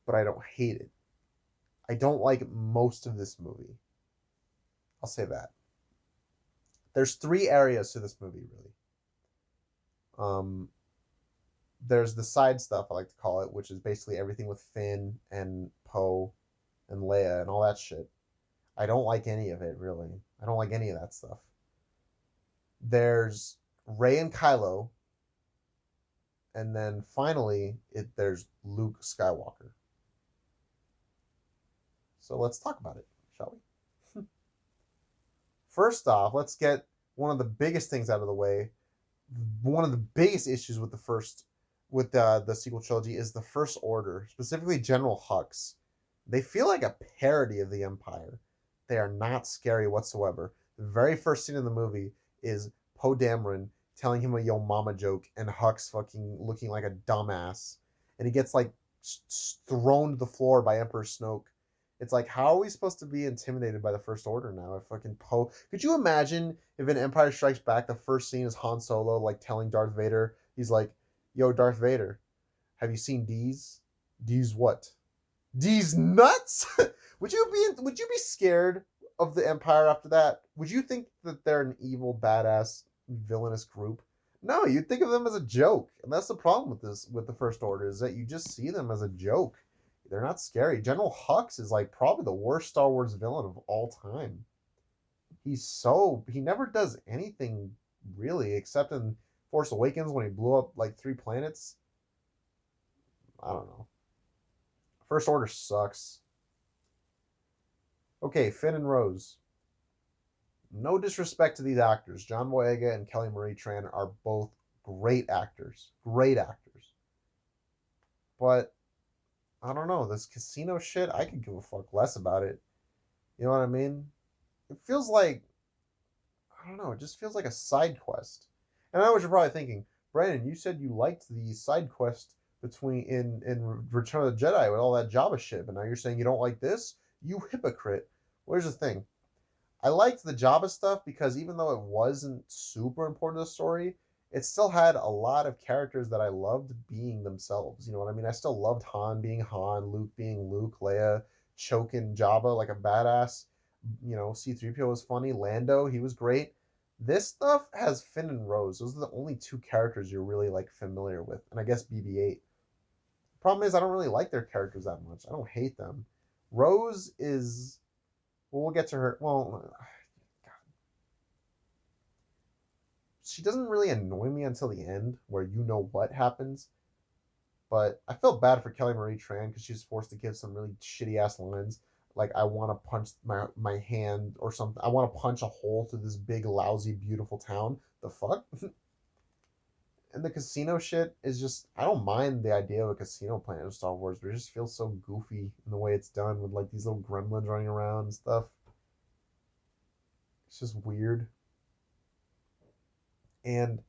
but I don't hate it. I don't like most of this movie. I'll say that. There's 3 areas to this movie, really. Um, there's the side stuff, I like to call it, which is basically everything with Finn and Poe and Leia and all that shit. I don't like any of it, really. I don't like any of that stuff. There's Rey and Kylo, and then finally, there's Luke Skywalker. So let's talk about it, shall we? First off, let's get one of the biggest things out of the way. One of the biggest issues with the sequel trilogy is the First Order, specifically General Hux. They feel like a parody of the Empire. They are not scary whatsoever. The very first scene in the movie is Poe Dameron telling him a yo mama joke and Hux fucking looking like a dumbass. And he gets like thrown to the floor by Emperor Snoke. It's like, how are we supposed to be intimidated by the First Order now? If fucking Poe, could you imagine if in Empire Strikes Back the first scene is Han Solo like telling Darth Vader, he's like, "Yo, Darth Vader, have you seen D's? D's what? D's nuts?" Would you be scared of the Empire after that? Would you think that they're an evil, badass, villainous group? No, you'd think of them as a joke, and that's the problem with the First Order is that you just see them as a joke. They're not scary. General Hux is like probably the worst Star Wars villain of all time. He never does anything really except in Force Awakens when he blew up like 3 planets. I don't know. First Order sucks. Okay, Finn and Rose. No disrespect to these actors. John Boyega and Kelly Marie Tran are both great actors. Great actors. But I don't know, this casino shit, I could give a fuck less about it. You know what I mean? It feels like, I don't know, it just feels like a side quest. And I know what you're probably thinking, Brandon, you said you liked the side quest between in Return of the Jedi with all that Jabba shit, but now you're saying you don't like this? You hypocrite. Where's the thing? I liked the Jabba stuff because even though it wasn't super important to the story, it still had a lot of characters that I loved being themselves. You know what I mean? I still loved Han being Han, Luke being Luke, Leia choking Jabba like a badass. You know, C-3PO was funny. Lando, he was great. This stuff has Finn and Rose. Those are the only 2 characters you're really like familiar with, and I guess BB-8. Problem is, I don't really like their characters that much. I don't hate them. Rose is, well, we'll get to her. Well, she doesn't really annoy me until the end, where you know what happens. But I felt bad for Kelly Marie Tran because she's forced to give some really shitty ass lines. Like I want to punch my hand or something. I want to punch a hole through this big lousy beautiful town. The fuck? And the casino shit is just I don't mind the idea of a casino planet of Star Wars, but it just feels so goofy in the way it's done with like these little gremlins running around and stuff. It's just weird. And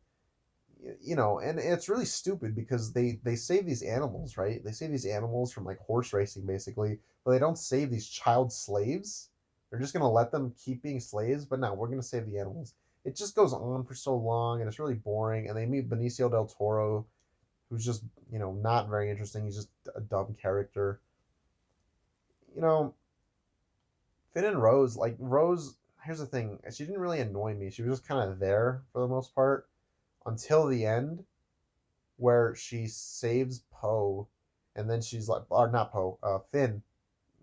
and it's really stupid because they save these animals, right? They save these animals from like horse racing basically, but they don't save these child slaves. They're just gonna let them keep being slaves, but no, we're gonna save the animals. It just goes on for so long and it's really boring. And they meet Benicio del Toro, who's just not very interesting. He's just a dumb character. You know, Finn and Rose, like Rose. Here's the thing: she didn't really annoy me. She was just kind of there for the most part until the end, where she saves Poe, and then she's like, or not Poe, Finn.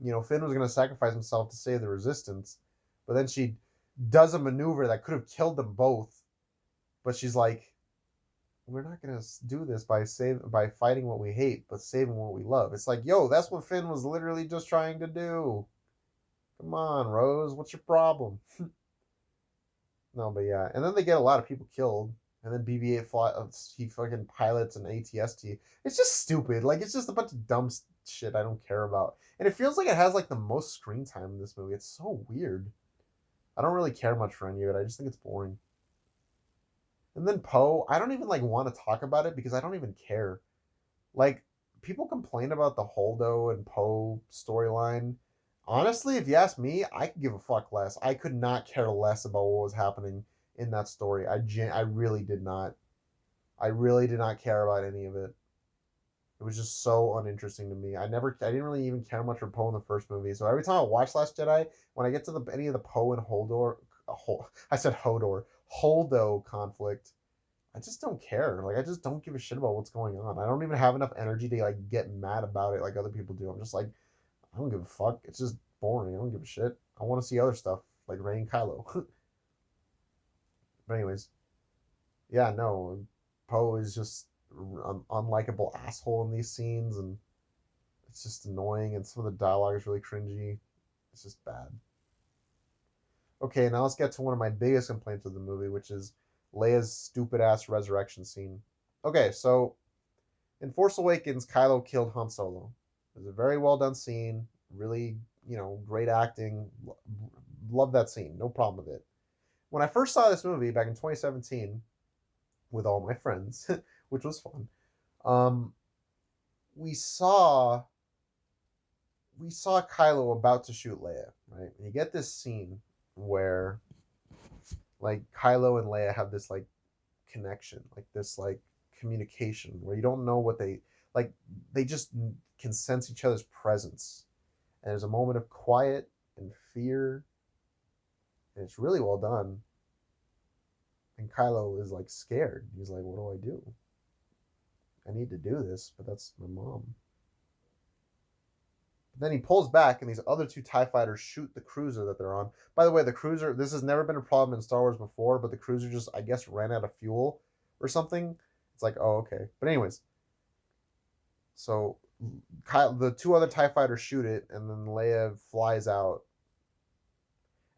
Finn was gonna sacrifice himself to save the Resistance, but then she does a maneuver that could have killed them both. But she's like, we're not gonna do this by fighting what we hate, but saving what we love. It's like, yo, that's what Finn was literally just trying to do. Come on, Rose, what's your problem? No, but yeah, and then they get a lot of people killed, and then BB-8 he fucking pilots an ATST. It's just stupid. Like it's just a bunch of dumb shit I don't care about, and it feels like it has like the most screen time in this movie. It's so weird. I don't really care much for any of it. I just think it's boring. And then Poe, I don't even like want to talk about it because I don't even care. Like people complain about the Holdo and Poe storyline. Honestly, if you ask me, I could give a fuck less. I could not care less about what was happening in that story. I really did not. I really did not care about any of it. It was just so uninteresting to me. I didn't really even care much for Poe in the first movie. So every time I watch Last Jedi, when I get to any of the Poe and I said Holdo conflict, I just don't care. Like I just don't give a shit about what's going on. I don't even have enough energy to like get mad about it like other people do. I'm just like, I don't give a fuck. It's just boring. I don't give a shit. I want to see other stuff like Rey and Kylo. But anyways, yeah, no, Poe is just an unlikable asshole in these scenes, and it's just annoying. And some of the dialogue is really cringy. It's just bad. Okay, now let's get to one of my biggest complaints of the movie, which is Leia's stupid ass resurrection scene. Okay, so in Force Awakens, Kylo killed Han Solo. It was a very well done scene. Really, great acting. Love that scene. No problem with it. When I first saw this movie back in 2017 with all my friends, which was fun, um, we saw Kylo about to shoot Leia, right? And you get this scene where like Kylo and Leia have this like connection, like this like communication where you don't know what like they just can sense each other's presence. And there's a moment of quiet and fear, and it's really well done. And Kylo is like scared. He's like, "What do I do? I need to do this, but that's my mom." But then he pulls back, and these other two TIE fighters shoot the cruiser that they're on. By the way, the cruiser, this has never been a problem in Star Wars before, but the cruiser just, I guess, ran out of fuel or something. It's like, oh, okay. But anyways, so the two other TIE fighters shoot it, and then Leia flies out.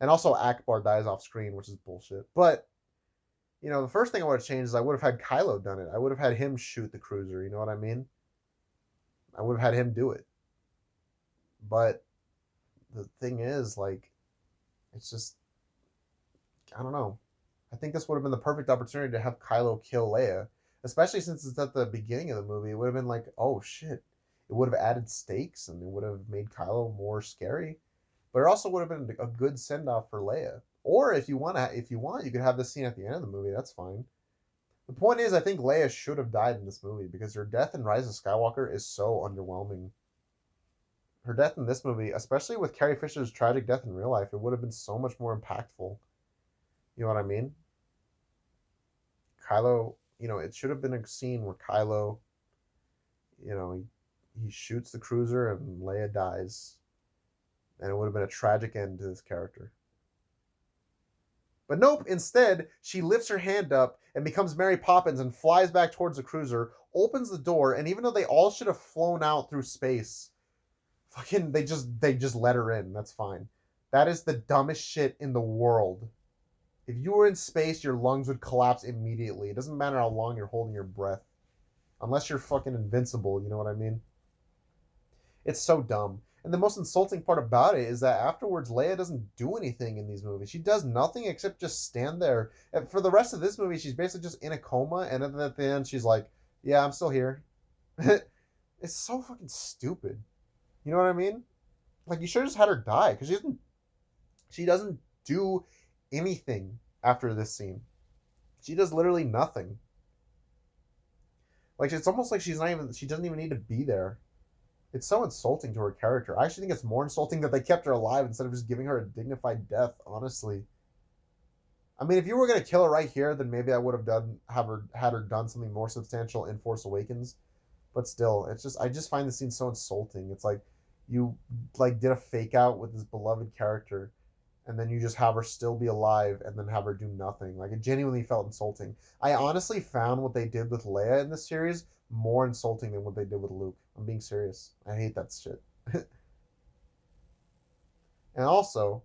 And also Akbar dies off screen, which is bullshit. But, the first thing I would have changed is I would have had Kylo done it. I would have had him shoot the cruiser, you know what I mean? I would have had him do it. But the thing is, like, it's just, I don't know. I think this would have been the perfect opportunity to have Kylo kill Leia, especially since it's at the beginning of the movie. It would have been like, oh shit. It would have added stakes and it would have made Kylo more scary. But it also would have been a good send off for Leia. Or if you want, you could have this scene at the end of the movie. That's fine. The point is, I think Leia should have died in this movie because her death in Rise of Skywalker is so underwhelming. Her death in this movie, especially with Carrie Fisher's tragic death in real life, it would have been so much more impactful. You know what I mean? Kylo, it should have been a scene where Kylo, he shoots the cruiser and Leia dies. And it would have been a tragic end to this character. But nope, instead, she lifts her hand up and becomes Mary Poppins and flies back towards the cruiser, opens the door, and even though they all should have flown out through space, Fucking they just let her in. That's fine. That is the dumbest shit in the world. If you were in space, your lungs would collapse immediately. It doesn't matter how long you're holding your breath. Unless you're fucking invincible, you know what I mean? It's so dumb. And the most insulting part about it is that afterwards, Leia doesn't do anything in these movies. She does nothing except just stand there. And for the rest of this movie, she's basically just in a coma. And then at the end, she's like, "Yeah, I'm still here." It's so fucking stupid. You know what I mean? Like you should have just had her die because she doesn't do anything after this scene. She does literally nothing. Like it's almost like she doesn't even need to be there. It's so insulting to her character. I actually think it's more insulting that they kept her alive instead of just giving her a dignified death, honestly. I mean, if you were gonna kill her right here, then maybe I would have had her done something more substantial in Force Awakens. But still, I just find the scene so insulting. It's like you like did a fake out with this beloved character, and then you just have her still be alive and then have her do nothing. Like it genuinely felt insulting. I honestly found what they did with Leia in this series more insulting than what they did with Luke. I'm being serious. I hate that shit. And also,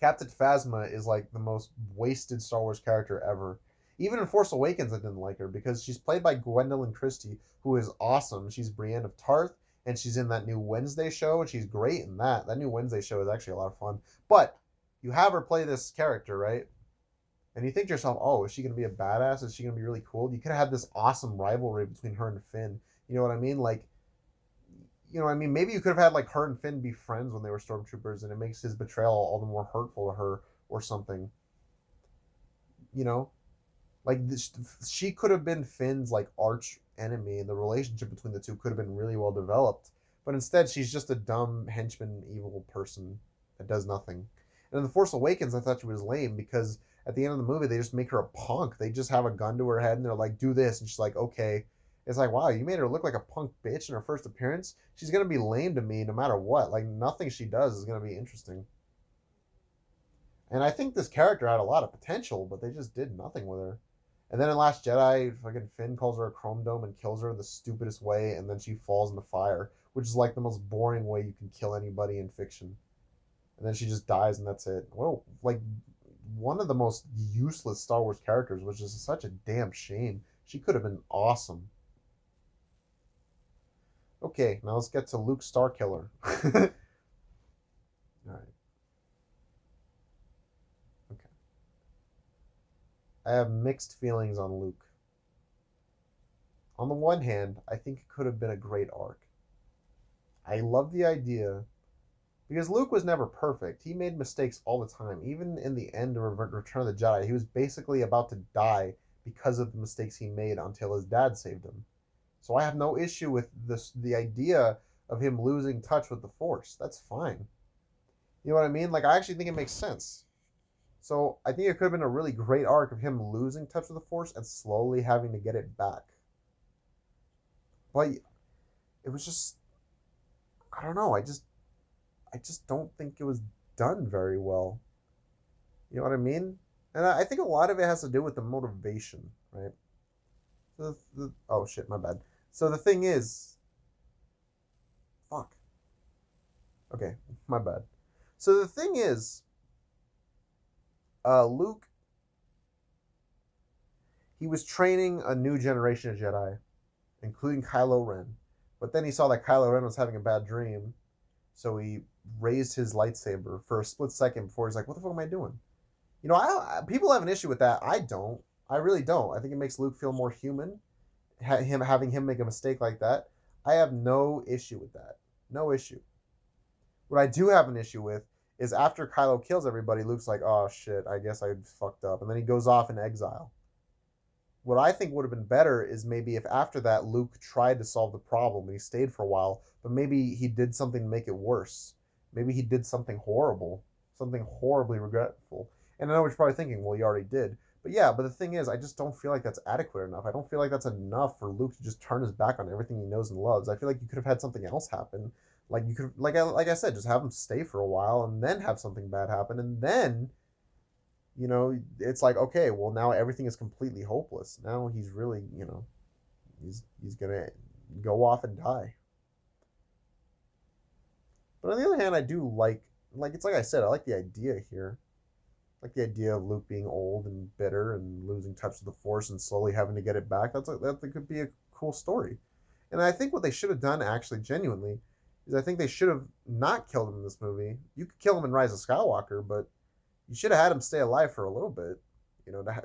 Captain Phasma is like the most wasted Star Wars character ever. Even in Force Awakens, I didn't like her because she's played by Gwendolyn Christie, who is awesome. She's Brienne of Tarth, and she's in that new Wednesday show, and she's great in that. That new Wednesday show is actually a lot of fun. But you have her play this character, right? And you think to yourself, oh, is she going to be a badass? Is she going to be really cool? You could have had this awesome rivalry between her and Finn. You know what I mean? Like, you know what I mean? Maybe you could have had like her and Finn be friends when they were stormtroopers, and it makes his betrayal all the more hurtful to her or something. You know, like this, she could have been Finn's like arch enemy, and the relationship between the two could have been really well developed. But instead, she's just a dumb henchman, evil person that does nothing. And in the Force Awakens, I thought she was lame because at the end of the movie, they just make her a punk. They just have a gun to her head and they're like, "Do this," and she's like, "Okay." It's like, wow, you made her look like a punk bitch in her first appearance. She's gonna be lame to me no matter what. Like nothing she does is gonna be interesting. And I think this character had a lot of potential, but they just did nothing with her. And then in Last Jedi, fucking Finn calls her a chrome dome and kills her the stupidest way, and then she falls in the fire, which is like the most boring way you can kill anybody in fiction. And then she just dies, and that's it. Well, like one of the most useless Star Wars characters, which is such a damn shame. She could have been awesome. Okay, now let's get to Luke Starkiller. All right. Okay. I have mixed feelings on Luke. On the one hand, I think it could have been a great arc. I love the idea because Luke was never perfect. He made mistakes all the time. Even in the end of Return of the Jedi, he was basically about to die because of the mistakes he made until his dad saved him. So I have no issue with the idea of him losing touch with the Force. That's fine. You know what I mean? Like I actually think it makes sense. So I think it could have been a really great arc of him losing touch with the Force and slowly having to get it back. But it was just I don't know. I just don't think it was done very well. You know what I mean? And I think a lot of it has to do with the motivation, right? Oh shit, my bad. So the thing is, fuck. Okay, my bad. So the thing is, Luke, he was training a new generation of Jedi, including Kylo Ren. But then he saw that Kylo Ren was having a bad dream, so he raised his lightsaber for a split second before he's like, "What the fuck am I doing?" You know, people have an issue with that. I don't. I really don't. I think it makes Luke feel more human. Having him make a mistake like that, I have no issue with that. No issue. What I do have an issue with is after Kylo kills everybody, Luke's like, "Oh shit, I guess I fucked up," and then he goes off in exile. What I think would have been better is maybe if after that Luke tried to solve the problem and he stayed for a while, but maybe he did something to make it worse. Maybe he did something horrible, something horribly regretful. And I know what you're probably thinking, well, you already did. But yeah, but the thing is, I just don't feel like that's adequate enough. I don't feel like that's enough for Luke to just turn his back on everything he knows and loves. I feel like you could have had something else happen. Like you could, like I said, just have him stay for a while and then have something bad happen, and then it's like, okay, well, now everything is completely hopeless. Now he's really, he's gonna go off and die. But on the other hand, I do like it's like I said, I like the idea here. Like the idea of Luke being old and bitter and losing touch with the Force and slowly having to get it back. That could be a cool story. And I think what they should have done, actually, genuinely, is I think they should have not killed him in this movie. You could kill him in Rise of Skywalker, but you should have had him stay alive for a little bit,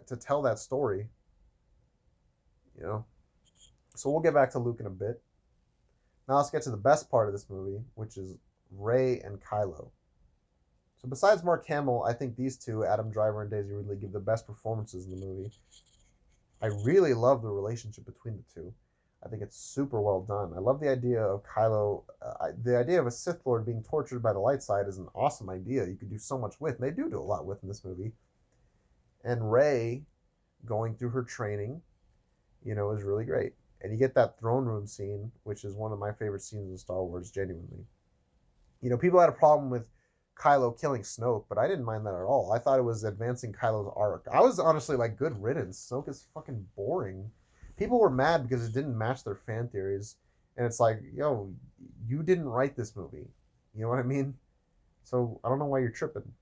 to tell that story, you know. So we'll get back to Luke in a bit. Now let's get to the best part of this movie, which is Rey and Kylo. So besides Mark Hamill, I think these two, Adam Driver and Daisy Ridley, give the best performances in the movie. I really love the relationship between the two. I think it's super well done. I love the idea of Kylo. The idea of a Sith Lord being tortured by the light side is an awesome idea. You could do so much with, and they do a lot with in this movie. And Rey going through her training, is really great. And you get that throne room scene, which is one of my favorite scenes in Star Wars, genuinely. People had a problem with Kylo killing Snoke, but I didn't mind that at all. I thought it was advancing Kylo's arc. I was honestly like, good riddance. Snoke is fucking boring. People were mad because it didn't match their fan theories, and it's like, yo, you didn't write this movie. You know what I mean? So I don't know why you're tripping.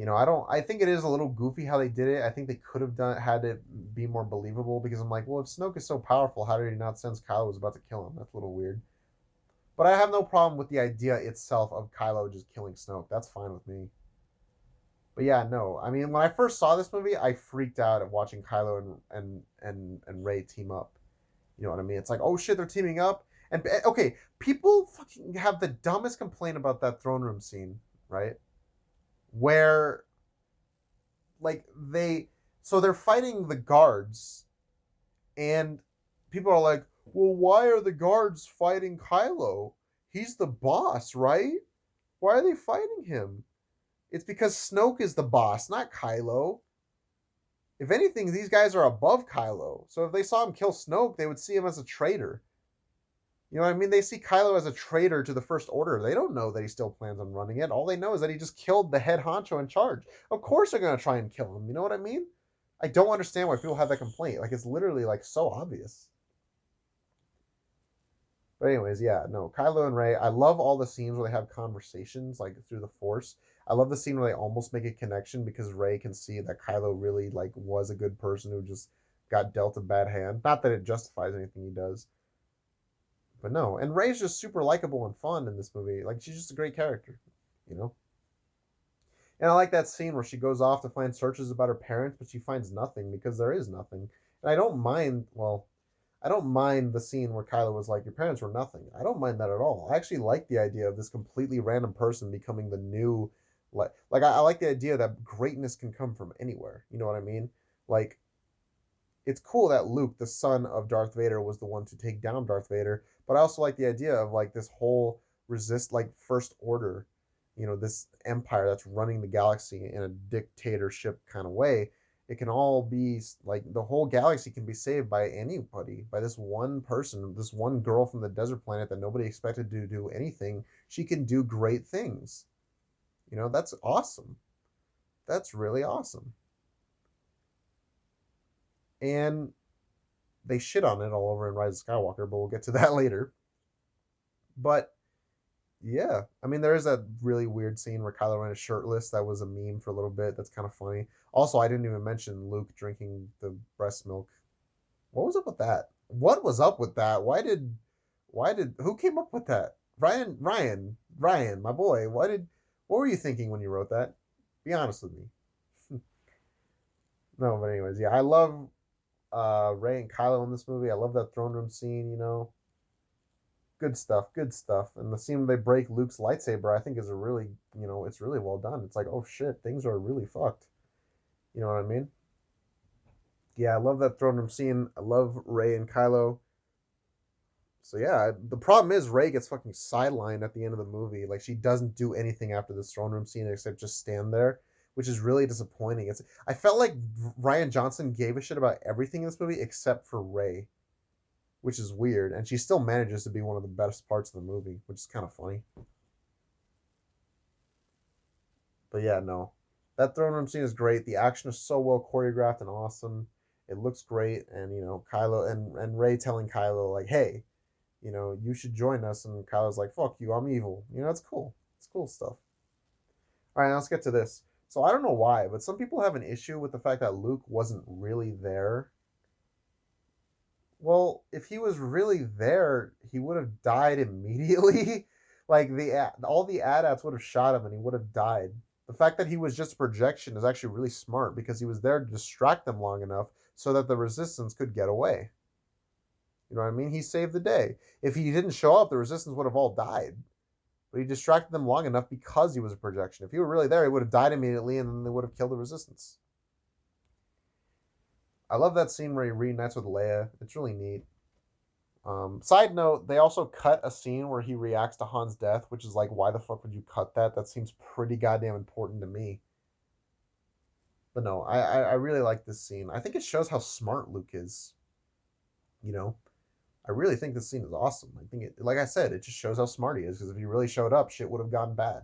I don't. I think it is a little goofy how they did it. I think they could have had it be more believable because I'm like, well, if Snoke is so powerful, how did he not sense Kylo was about to kill him? That's a little weird. But I have no problem with the idea itself of Kylo just killing Snoke. That's fine with me. But yeah, no. I mean, when I first saw this movie, I freaked out at watching Kylo and Rey team up. You know what I mean? It's like, oh shit, they're teaming up. And okay, people fucking have the dumbest complaint about that throne room scene, right? Where like they're fighting the guards, and people are like, well, why are the guards fighting Kylo? He's the boss, right? Why are they fighting him? It's because Snoke is the boss, not Kylo. If anything, these guys are above Kylo. So if they saw him kill Snoke, they would see him as a traitor. You know what I mean? They see Kylo as a traitor to the First Order. They don't know that he still plans on running it. All they know is that he just killed the head honcho in charge. Of course they're going to try and kill him. You know what I mean? I don't understand why people have that complaint. Like, it's literally, like, so obvious. But anyways, yeah, no, Kylo and Rey. I love all the scenes where they have conversations, like, through the Force. I love the scene where they almost make a connection because Rey can see that Kylo really, like, was a good person who just got dealt a bad hand. Not that it justifies anything he does. But no, and Rey's just super likable and fun in this movie. Like, she's just a great character, you know? And I like that scene where she goes off to find searches about her parents, but she finds nothing because there is nothing. And I don't mind the scene where Kylo was like, your parents were nothing. I don't mind that at all. I actually like the idea of this completely random person becoming the new, I like the idea that greatness can come from anywhere. You know what I mean? Like, it's cool that Luke, the son of Darth Vader, was the one to take down Darth Vader. But I also like the idea of like this whole First Order, this empire that's running the galaxy in a dictatorship kind of way. It can all be like the whole galaxy can be saved by anybody, by this one person, this one girl from the desert planet that nobody expected to do anything. She can do great things. That's awesome. That's really awesome. And they shit on it all over in Rise of Skywalker, but we'll get to that later. But yeah, I mean, there is that really weird scene where Kylo Ren is shirtless. That was a meme for a little bit. That's kind of funny. Also, I didn't even mention Luke drinking the breast milk. What was up with that? What was up with that? Who came up with that? Ryan, my boy. What were you thinking when you wrote that? Be honest with me. No, but anyways, yeah, I love Rey and Kylo in this movie. I love that throne room scene. Good stuff, good stuff. And the scene where they break Luke's lightsaber, I think is a really, it's really well done. It's like, oh shit, things are really fucked. You know what I mean? Yeah, I love that throne room scene. I love Rey and Kylo. So yeah, the problem is Rey gets fucking sidelined at the end of the movie. Like, she doesn't do anything after this throne room scene except just stand there, which is really disappointing. I felt like Rian Johnson gave a shit about everything in this movie except for Rey, which is weird, and she still manages to be one of the best parts of the movie, which is kind of funny. But yeah, no, that throne room scene is great. The action is so well choreographed and awesome. It looks great, and Kylo and Rey telling Kylo like, "Hey, You should join us. And Kylo's like, fuck you, I'm evil. It's cool. It's cool stuff. All right, now let's get to this. So I don't know why, but some people have an issue with the fact that Luke wasn't really there. Well, if he was really there, he would have died immediately. Like all the AT-ATs would have shot him and he would have died. The fact that he was just a projection is actually really smart because he was there to distract them long enough so that the resistance could get away. You know what I mean? He saved the day. If he didn't show up, the resistance would have all died. But he distracted them long enough because he was a projection. If he were really there, he would have died immediately and then they would have killed the resistance. I love that scene where he reunites with Leia. It's really neat. Side note, they also cut a scene where he reacts to Han's death, which is like, why the fuck would you cut that? That seems pretty goddamn important to me. But no, I really like this scene. I think it shows how smart Luke is. You know, I really think this scene is awesome. I think like I said, it just shows how smart he is. Because if he really showed up, shit would have gone bad.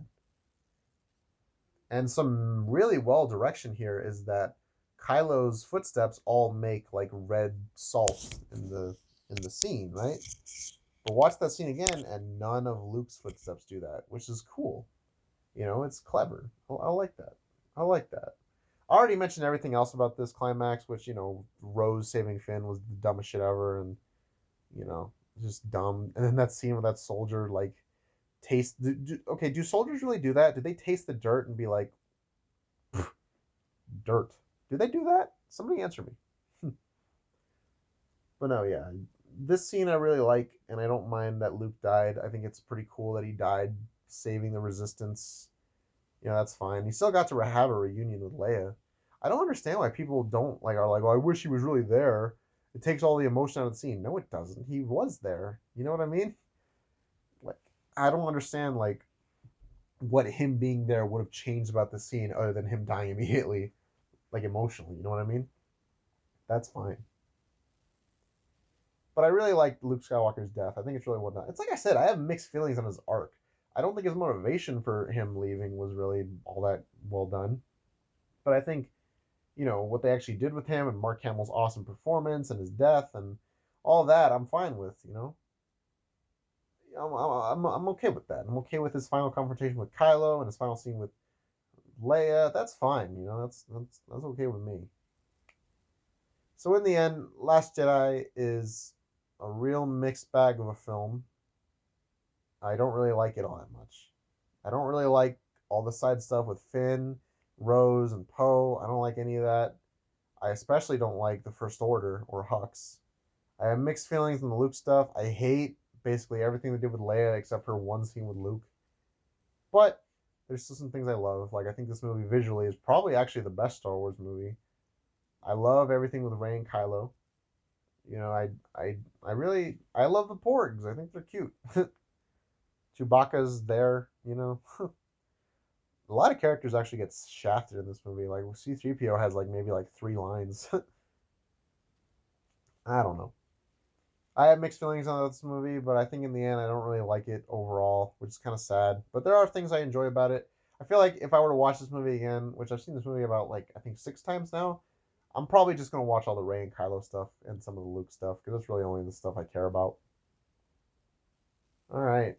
And some really well direction here is that Kylo's footsteps all make like red salt in the scene, right? But watch that scene again, and none of Luke's footsteps do that, which is cool. It's clever. I like that. I like that. I already mentioned everything else about this climax, which Rose saving Finn was the dumbest shit ever, and you know, just dumb. And then that scene with that soldier like taste. Okay, do soldiers really do that? Did they taste the dirt and be like, dirt? Do they do that? Somebody answer me. But no, yeah, this scene I really like, and I don't mind that Luke died. I think it's pretty cool that he died saving the Resistance. That's fine. He still got to have a reunion with Leia. I don't understand why people don't are like, oh, I wish he was really there. It takes all the emotion out of the scene. No, it doesn't. He was there. You know what I mean? Like, I don't understand what him being there would have changed about the scene other than him dying immediately, like emotionally. You know what I mean? That's fine. But I really like Luke Skywalker's death. I think it's really well done. It's like I said, I have mixed feelings on his arc. I don't think his motivation for him leaving was really all that well done. But I think, what they actually did with him and Mark Hamill's awesome performance and his death and all that, I'm fine with. I'm okay with that. I'm okay with his final confrontation with Kylo and his final scene with Leia. That's fine. That's okay with me. So in the end, Last Jedi is a real mixed bag of a film. I don't really like it all that much. I don't really like all the side stuff with Finn, Rose, and Poe. I don't like any of that. I especially don't like the First Order or Hux. I have mixed feelings on the Luke stuff. I hate basically everything they did with Leia except for one scene with Luke. But there's still some things I love. Like I think this movie visually is probably actually the best Star Wars movie. I love everything with Rey and Kylo. I love the Porgs. I think they're cute. Chewbacca's there. A lot of characters actually get shafted in this movie. Like C-3PO has maybe 3 lines. I don't know. I have mixed feelings on this movie, but I think in the end I don't really like it overall, which is kind of sad. But there are things I enjoy about it. I feel like if I were to watch this movie again, which I've seen this movie about I think 6 times now, I'm probably just gonna watch all the Rey and Kylo stuff and some of the Luke stuff because that's really only the stuff I care about. All right,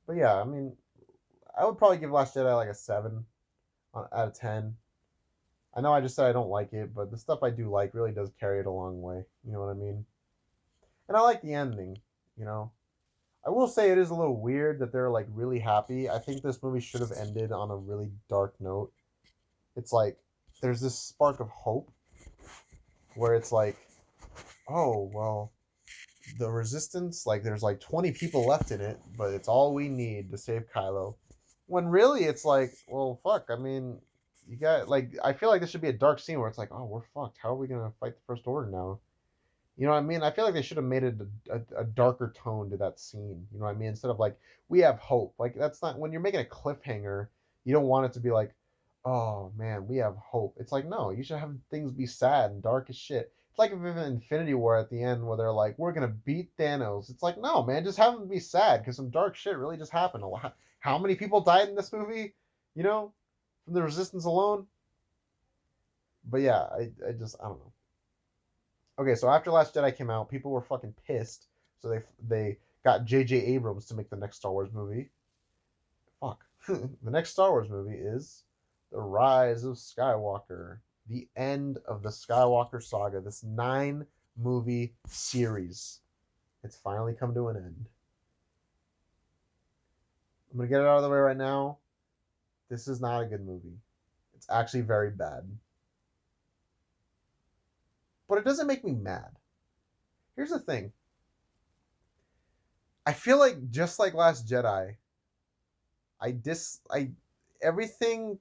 but yeah, I mean, I would probably give Last Jedi a 7 out of 10. I know I just said I don't like it, but the stuff I do like really does carry it a long way. You know what I mean? And I like the ending. You know, I will say it is a little weird that they're really happy. I think this movie should have ended on a really dark note. It's there's this spark of hope where it's oh well, the Resistance there's 20 people left in it, but it's all we need to save Kylo. When really it's well, fuck. I mean, you got I feel like this should be a dark scene where it's oh, we're fucked. How are we gonna fight the First Order now? You know what I mean? I feel like they should have made it a darker tone to that scene. You know what I mean? Instead of we have hope. That's not when you're making a cliffhanger. You don't want it to be oh man, we have hope. It's no, you should have things be sad and dark as shit. It's like if in Infinity War at the end where they're we're gonna beat Thanos. It's no, man, just have them be sad because some dark shit really just happened. How many people died in this movie? You know, from the Resistance alone. But yeah, I don't know. Okay, so after Last Jedi came out, people were fucking pissed So they got J.J. Abrams to make the next Star Wars movie. Fuck. The next Star Wars movie is The Rise of Skywalker, the end of the Skywalker Saga, this 9 movie series. It's finally come to an end. I'm going to get it out of the way right now. This is not a good movie. It's actually very bad. But it doesn't make me mad. Here's the thing. I feel like just like Last Jedi, I everything.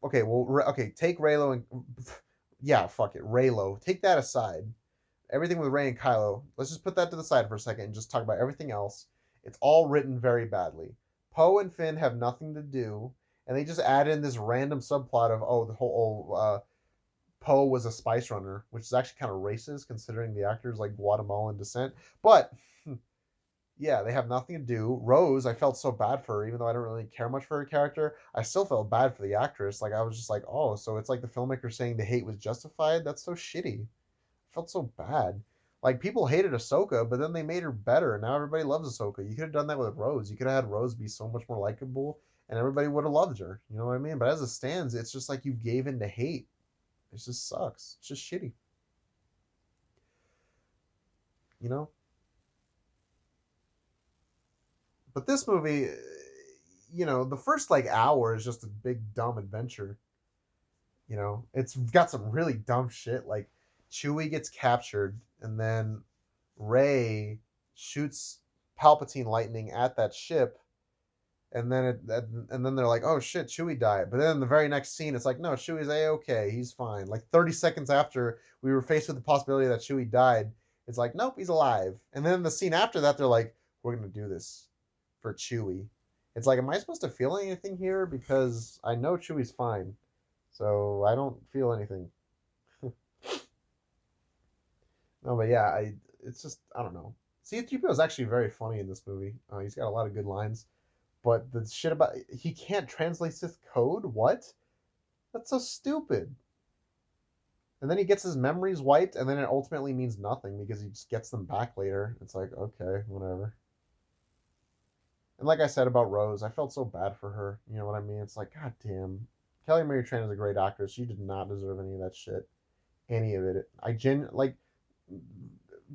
Okay, well, okay, take Raylo and yeah, fuck it, Raylo. Take that aside. Everything with Rey and Kylo. Let's just put that to the side for a second and just talk about everything else. It's all written very badly. Poe and Finn have nothing to do, and they just add in this random subplot of the whole Poe was a spice runner, which is actually kind of racist considering the actor's like Guatemalan descent. But yeah, they have nothing to do. Rose, I felt so bad for her, even though I don't really care much for her character. I still felt bad for the actress. Like I was just like, oh, so it's like the filmmaker saying the hate was justified. That's so shitty. I felt so bad. Like people hated Ahsoka, but then they made her better, and now everybody loves Ahsoka. You could have done that with Rose. You could have had Rose be so much more likable, and everybody would have loved her. You know what I mean? But as it stands, it's just like you gave in to hate. It just sucks. It's just shitty. You know? But this movie, the first like hour is just a big dumb adventure. It's got some really dumb shit. Like Chewie gets captured, and then Rey shoots Palpatine lightning at that ship, and then and then they're like, "Oh shit, Chewie died." But then in the very next scene, it's like, "No, Chewie's a-okay. He's fine." Like 30 seconds after we were faced with the possibility that Chewie died, it's like, "Nope, he's alive." And then the scene after that, they're like, "We're gonna do this for Chewie." It's like, am I supposed to feel anything here? Because I know Chewie's fine, so I don't feel anything. No, but yeah, it's just I don't know. C-3PO is actually very funny in this movie. He's got a lot of good lines. But the shit about he can't translate Sith code? What? That's so stupid. And then he gets his memories wiped, and then it ultimately means nothing because he just gets them back later. It's like, okay, whatever. And like I said about Rose, I felt so bad for her. You know what I mean? It's like, god damn. Kelly Marie Tran is a great actress. She did not deserve any of that shit. Any of it. Like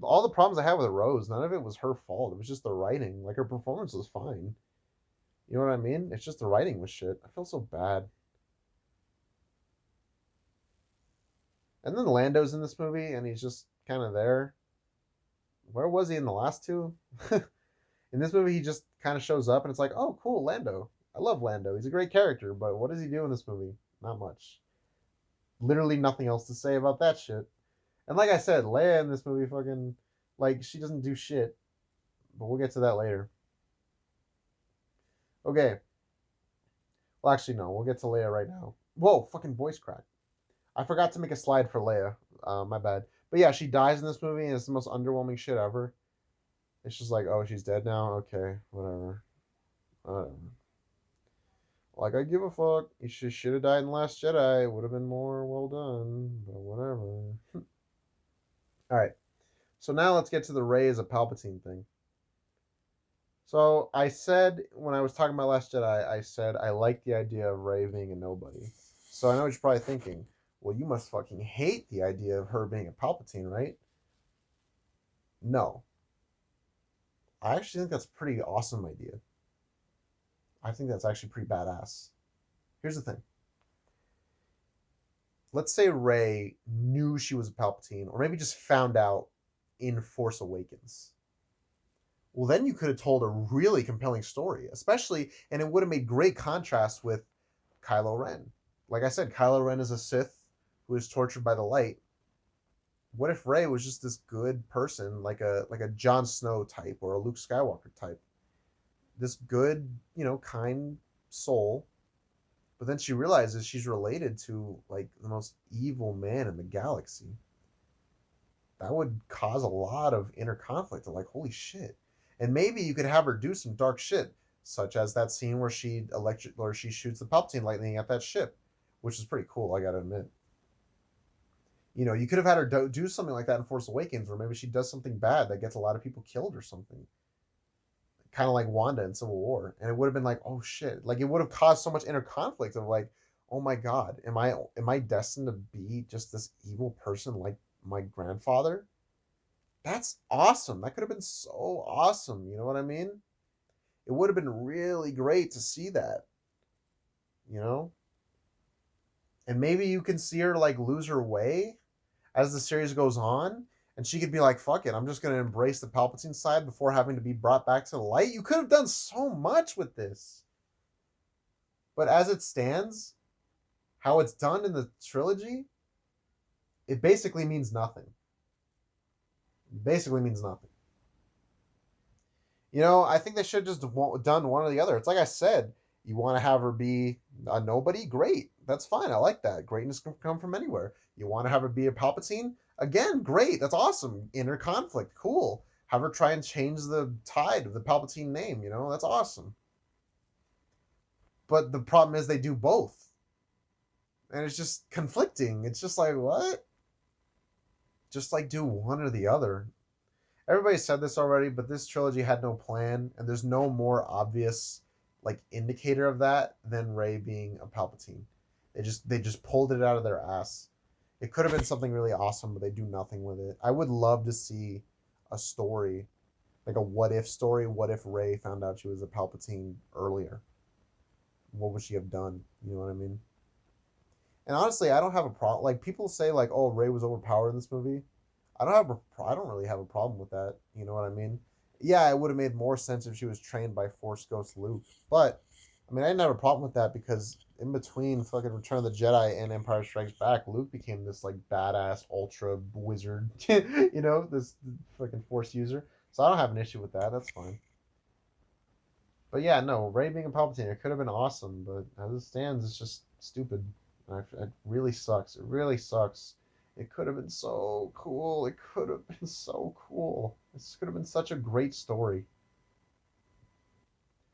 all the problems I had with Rose, none of it was her fault. It was just the writing. Like her performance was fine. You know what I mean? It's just the writing was shit. I feel so bad. And then Lando's in this movie, and he's just kind of there. Where was he in the last two? In this movie, he just kind of shows up, and it's like, oh, cool, Lando. I love Lando. He's a great character, but what does he do in this movie? Not much. Literally nothing else to say about that shit. And like I said, Leia in this movie fucking, like, she doesn't do shit. But we'll get to that later. Okay. Well, actually, no. We'll get to Leia right now. Whoa, fucking voice crack. I forgot to make a slide for Leia. My bad. But yeah, she dies in this movie, and it's the most underwhelming shit ever. It's just like, oh, she's dead now? Okay, whatever. Whatever. Like, I give a fuck. She should have died in Last Jedi. It would have been more well done, but whatever. Alright, so now let's get to the Rey as a Palpatine thing. So I said, when I was talking about Last Jedi, I said I like the idea of Rey being a nobody. So I know what you're probably thinking. Well, you must fucking hate the idea of her being a Palpatine, right? No. I actually think that's a pretty awesome idea. I think that's actually pretty badass. Here's the thing. Let's say Rey knew she was a Palpatine, or maybe just found out in Force Awakens. Well, then you could have told a really compelling story, especially, and it would have made great contrast with Kylo Ren. Like I said, Kylo Ren is a Sith who is tortured by the light. What if Rey was just this good person, like a Jon Snow type or a Luke Skywalker type? This good, kind soul, but then she realizes she's related to like the most evil man in the galaxy. That would cause a lot of inner conflict of like, holy shit. And maybe you could have her do some dark shit, such as that scene where she shoots the Palpatine lightning at that ship, which is pretty cool, I gotta admit. You could have had her do something like that in Force Awakens, where maybe she does something bad that gets a lot of people killed or something, kind of like Wanda in Civil War, and it would have been like, oh shit, like it would have caused so much inner conflict of like, oh my god, am I destined to be just this evil person like my grandfather? That's awesome. That could have been so awesome. You know what I mean? It would have been really great to see that. You know, and maybe you can see her like lose her way as the series goes on, and she could be like, fuck it, I'm just going to embrace the Palpatine side before having to be brought back to the light. You could have done so much with this. But as it stands, how it's done in the trilogy, it basically means nothing. It basically means nothing. I think they should have just done one or the other. It's like I said, you want to have her be a nobody? Great. That's fine. I like that. Greatness can come from anywhere. You want to have her be a Palpatine? Again, great. That's awesome. Inner conflict. Cool. Have her try and change the tide of the Palpatine name. That's awesome. But the problem is they do both. And it's just conflicting. It's just like, what? Just like do one or the other. Everybody said this already, but this trilogy had no plan, and there's no more obvious like indicator of that than Rey being a Palpatine. They just pulled it out of their ass. It could have been something really awesome, but they do nothing with it. I would love to see a story, like a what if story. What if Rey found out she was a Palpatine earlier? What would she have done? You know what I mean? And honestly, I don't have a problem. Like people say, like, "Oh, Rey was overpowered in this movie." I don't really have a problem with that. You know what I mean? Yeah, it would have made more sense if she was trained by Force Ghost Luke. But I mean, I didn't have a problem with that because in between fucking Return of the Jedi and Empire Strikes Back, Luke became this like badass ultra wizard. This fucking Force user. So I don't have an issue with that. That's fine. But yeah, no, Rey being a Palpatine, it could have been awesome, but as it stands, it's just stupid. It really sucks. It really sucks. It could have been so cool. It could have been so cool. This could have been such a great story.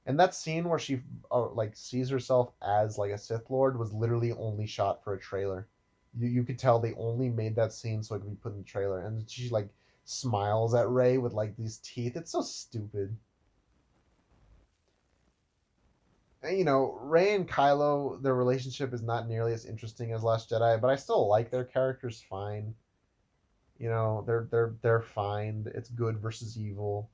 And that scene where she like sees herself as like a Sith Lord was literally only shot for a trailer. You could tell they only made that scene so it could be put in the trailer. And she like smiles at Rey with like these teeth. It's so stupid. And, Rey and Kylo, their relationship is not nearly as interesting as Last Jedi, but I still like their characters fine. They're fine. It's good versus evil.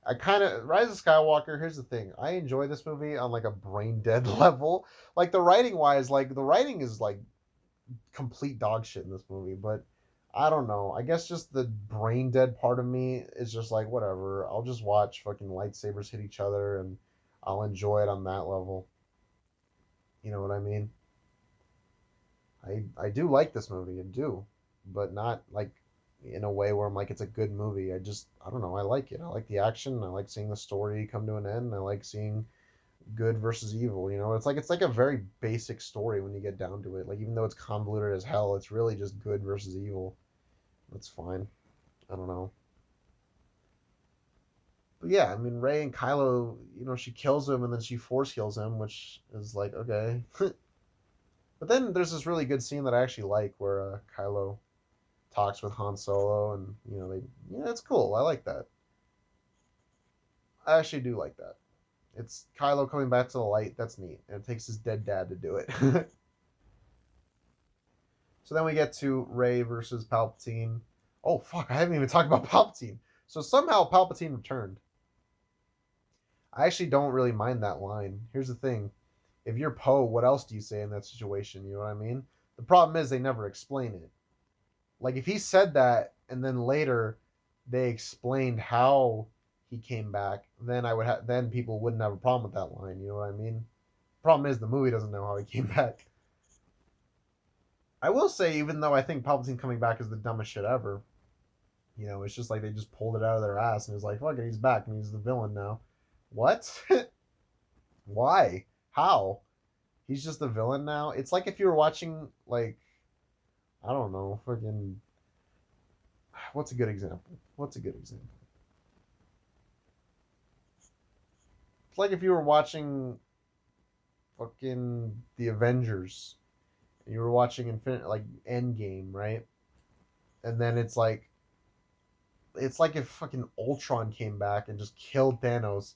I kind of Rise of Skywalker. Here's the thing: I enjoy this movie on like a brain dead level. Like the writing wise, like the writing is like complete dog shit in this movie. But I don't know. I guess just the brain dead part of me is just like whatever. I'll just watch fucking lightsabers hit each other and I'll enjoy it on that level. You know what I mean? I do like this movie, I do, but not like in a way where I'm like it's a good movie. I don't know. I like it. I like the action. I like seeing the story come to an end. I like seeing good versus evil. It's like a very basic story when you get down to it. Like even though it's convoluted as hell, it's really just good versus evil. That's fine. I don't know. But yeah, I mean Rey and Kylo, she kills him and then she force kills him, which is like okay. But then there's this really good scene that I actually like where Kylo talks with Han Solo, and it's cool. I like that. I actually do like that. It's Kylo coming back to the light. That's neat, and it takes his dead dad to do it. So then we get to Rey versus Palpatine. Oh fuck! I haven't even talked about Palpatine. So somehow Palpatine returned. I actually don't really mind that line. Here's the thing: if you're Poe, what else do you say in that situation? You know what I mean? The problem is they never explain it. Like if he said that and then later they explained how he came back, then then people wouldn't have a problem with that line. You know what I mean? Problem is the movie doesn't know how he came back. I will say, even though I think Palpatine coming back is the dumbest shit ever, it's just like they just pulled it out of their ass and it's like, fuck it, he's back and he's the villain now. What? Why? How? He's just the villain now? It's like if you were watching like I don't know, fucking what's a good example? What's a good example? It's like if you were watching fucking the Avengers and you were watching Infinite like Endgame, right? And then it's like if fucking Ultron came back and just killed Thanos,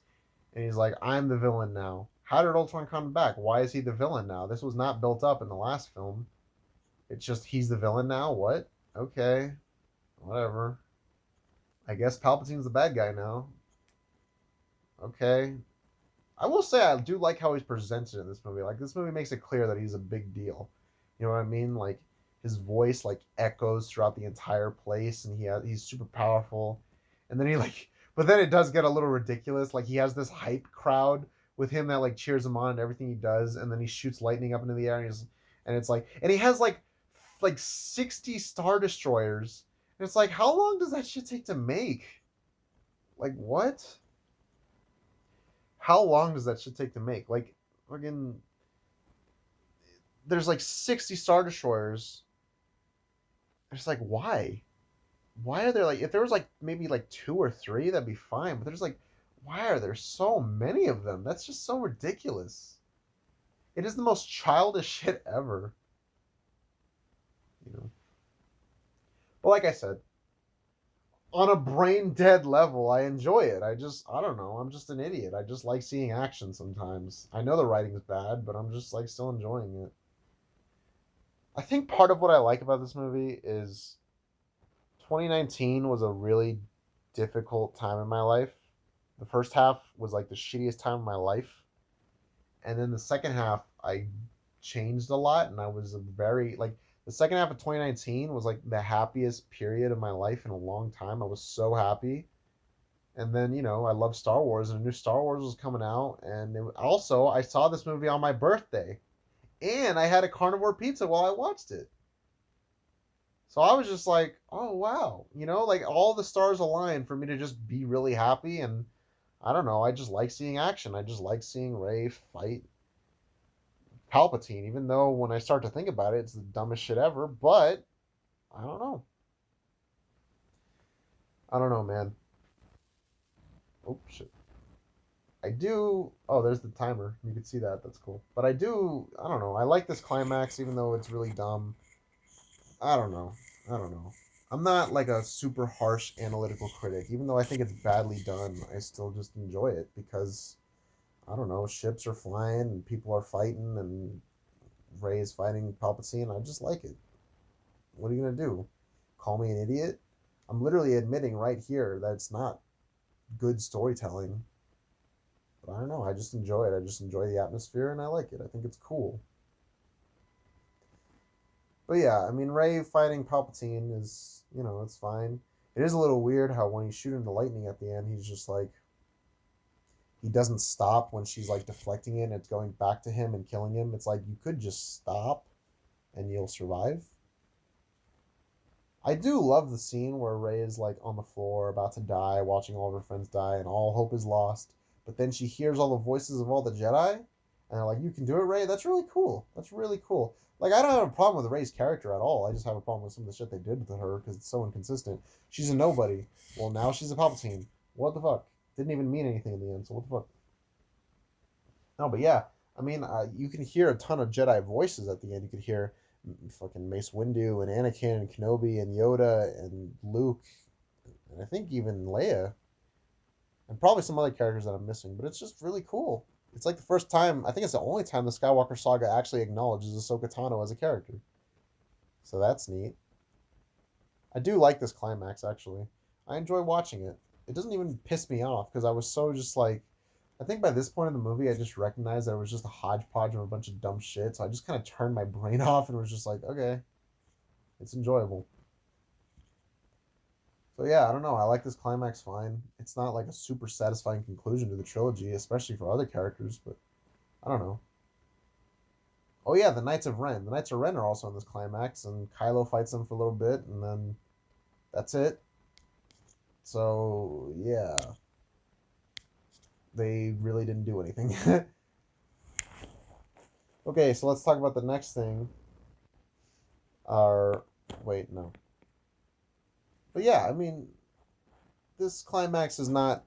and he's like, I'm the villain now. How did Ultron come back? Why is he the villain now? This was not built up in the last film. It's just he's the villain now. What? Okay, whatever. I guess Palpatine's the bad guy now. Okay. I will say I do like how he's presented in this movie. Like this movie makes it clear that he's a big deal. You know what I mean? Like his voice like echoes throughout the entire place, and he's super powerful. And then but then it does get a little ridiculous. Like he has this hype crowd with him that like cheers him on and everything he does, and then he shoots lightning up into the air, and it's like, and he has like 60 star destroyers. And it's like, how long does that shit take to make? Like what? How long does that shit take to make? Like, fucking, there's like 60 Star Destroyers. It's like, why? Why are there like, if there was like maybe like two or three, that'd be fine. But there's like, why are there so many of them? That's just so ridiculous. It is the most childish shit ever. You know. But like I said, on a brain dead level, I enjoy it. I don't know. I'm just an idiot. I just like seeing action sometimes. I know the writing's bad, but I'm just like still enjoying it. I think part of what I like about this movie is 2019 was a really difficult time in my life. The first half was like the shittiest time of my life. And then the second half, I changed a lot. And I was a very, like, the second half of 2019 was like the happiest period of my life in a long time. I was so happy. And then, I love Star Wars, and a new Star Wars was coming out. And also, I saw this movie on my birthday. And I had a carnivore pizza while I watched it. So I was just like, oh wow, like all the stars aligned for me to just be really happy. And I don't know, I just like seeing action. I just like seeing Rey fight Palpatine, even though when I start to think about it, it's the dumbest shit ever. But I don't know. I don't know, man. Oh shit. I do. Oh, there's the timer. You can see that. That's cool. But I do. I don't know. I like this climax, even though it's really dumb. I don't know. I don't know. I'm not like a super harsh analytical critic. Even though I think it's badly done, I still just enjoy it because I don't know, ships are flying and people are fighting and Rey is fighting Palpatine. I just like it. What are you gonna do? Call me an idiot? I'm literally admitting right here that it's not good storytelling. But I don't know. I just enjoy it. I just enjoy the atmosphere and I like it. I think it's cool. But yeah, I mean, Rey fighting Palpatine is, it's fine. It is a little weird how when he's shooting the lightning at the end, he's just like, he doesn't stop when she's like deflecting it and it's going back to him and killing him. It's like, you could just stop and you'll survive. I do love the scene where Rey is like on the floor about to die, watching all of her friends die, and all hope is lost. But then she hears all the voices of all the Jedi, and they're like, "You can do it, Rey." That's really cool. That's really cool. Like, I don't have a problem with Rey's character at all. I just have a problem with some of the shit they did with her because it's so inconsistent. She's a nobody. Well, now she's a Palpatine. What the fuck? Didn't even mean anything in the end. So what the fuck? No, but yeah. I mean, you can hear a ton of Jedi voices at the end. You could hear fucking Mace Windu and Anakin and Kenobi and Yoda and Luke and I think even Leia and probably some other characters that I'm missing. But it's just really cool. It's like the first time. I think it's the only time the Skywalker Saga actually acknowledges Ahsoka Tano as a character. So that's neat. I do like this climax actually. I enjoy watching it. It doesn't even piss me off because I was so just like. I think by this point in the movie, I just recognized that it was just a hodgepodge of a bunch of dumb shit. So I just kind of turned my brain off and was just like, okay, it's enjoyable. So yeah, I don't know. I like this climax fine. It's not like a super satisfying conclusion to the trilogy, especially for other characters, but I don't know. Oh yeah, the Knights of Ren. The Knights of Ren are also in this climax, and Kylo fights them for a little bit, and then that's it. So yeah, they really didn't do anything. Okay, so let's talk about the next thing. Our wait, no. But yeah, I mean, this climax is not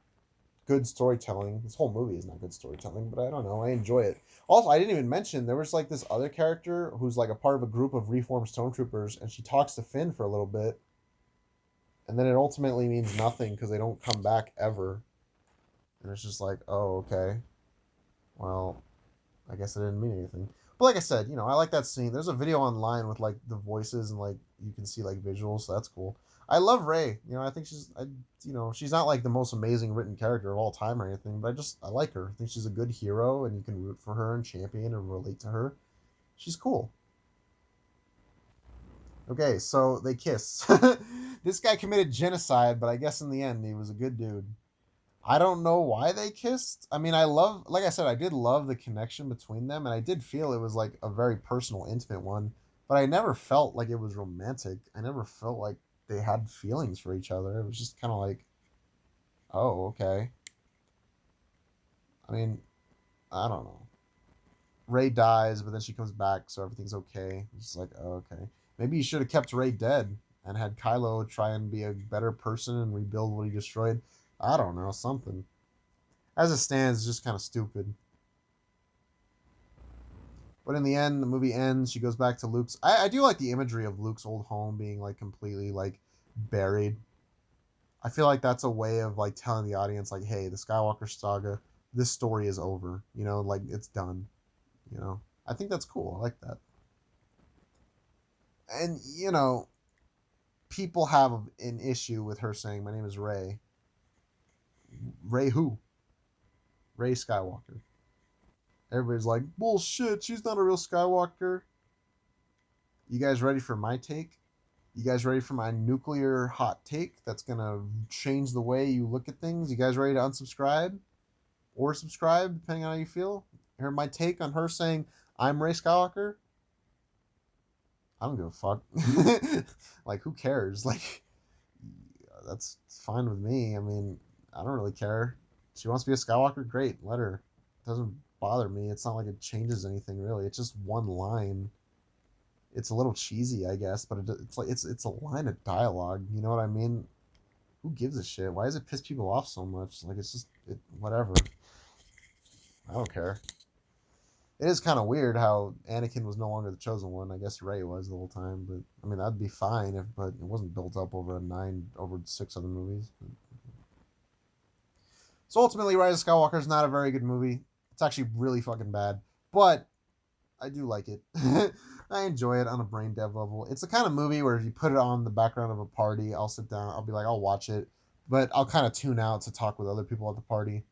good storytelling. This whole movie is not good storytelling, but I don't know. I enjoy it. Also, I didn't even mention there was like this other character who's like a part of a group of reformed stormtroopers, and she talks to Finn for a little bit. and then it ultimately means nothing because they don't come back ever. And it's just like, oh, okay, well, I guess it didn't mean anything. But like I said, I like that scene. There's a video online with like the voices and like you can see like visuals, so that's cool. I love Ray. I think she's not like the most amazing written character of all time or anything, but I like her. I think she's a good hero, and you can root for her and champion and relate to her. She's cool. Okay, so they kiss. This guy committed genocide, but I guess in the end he was a good dude. I don't know why they kissed. I mean, like I said, I did love the connection between them, and I did feel it was like a very personal, intimate one. But I never felt like it was romantic. I never felt like they had feelings for each other. It was just kind of like, oh, okay. I mean, I don't know. Ray dies, but then she comes back, so everything's okay. It's just like, oh, okay. Maybe you should have kept Ray dead and had Kylo try and be a better person and rebuild what he destroyed. I don't know, something. As it stands, it's just kind of stupid. But in the end, the movie ends. She goes back to Luke's. I do like the imagery of Luke's old home being like completely like buried. I feel like that's a way of like telling the audience like, hey, the Skywalker Saga, this story is over. Like it's done. I think that's cool. I like that. And people have an issue with her saying, "My name is Ray." Ray who? Ray Skywalker. Everybody's like, bullshit. She's not a real Skywalker. You guys ready for my take? You guys ready for my nuclear hot take that's going to change the way you look at things? You guys ready to unsubscribe or subscribe, depending on how you feel? Hear my take on her saying, I'm Ray Skywalker? I don't give a fuck. Like, who cares? Like, that's fine with me. I mean, I don't really care. She wants to be a Skywalker? Great, let her. It doesn't bother me. It's not like it changes anything, really. It's just one line. It's a little cheesy, I guess, but it's like it's a line of dialogue. You know what I mean? Who gives a shit? Why does it piss people off so much? Like it's just whatever. I don't care. It is kind of weird how Anakin was no longer the chosen one. I guess Rey was the whole time, but I mean that'd be fine if, but it wasn't built up over 6 other movies. So ultimately, Rise of Skywalker is not a very good movie. It's actually really fucking bad, but I do like it. I enjoy it on a brain dev level. It's the kind of movie where if you put it on the background of a party, I'll sit down, I'll be like, I'll watch it, but I'll kind of tune out to talk with other people at the party.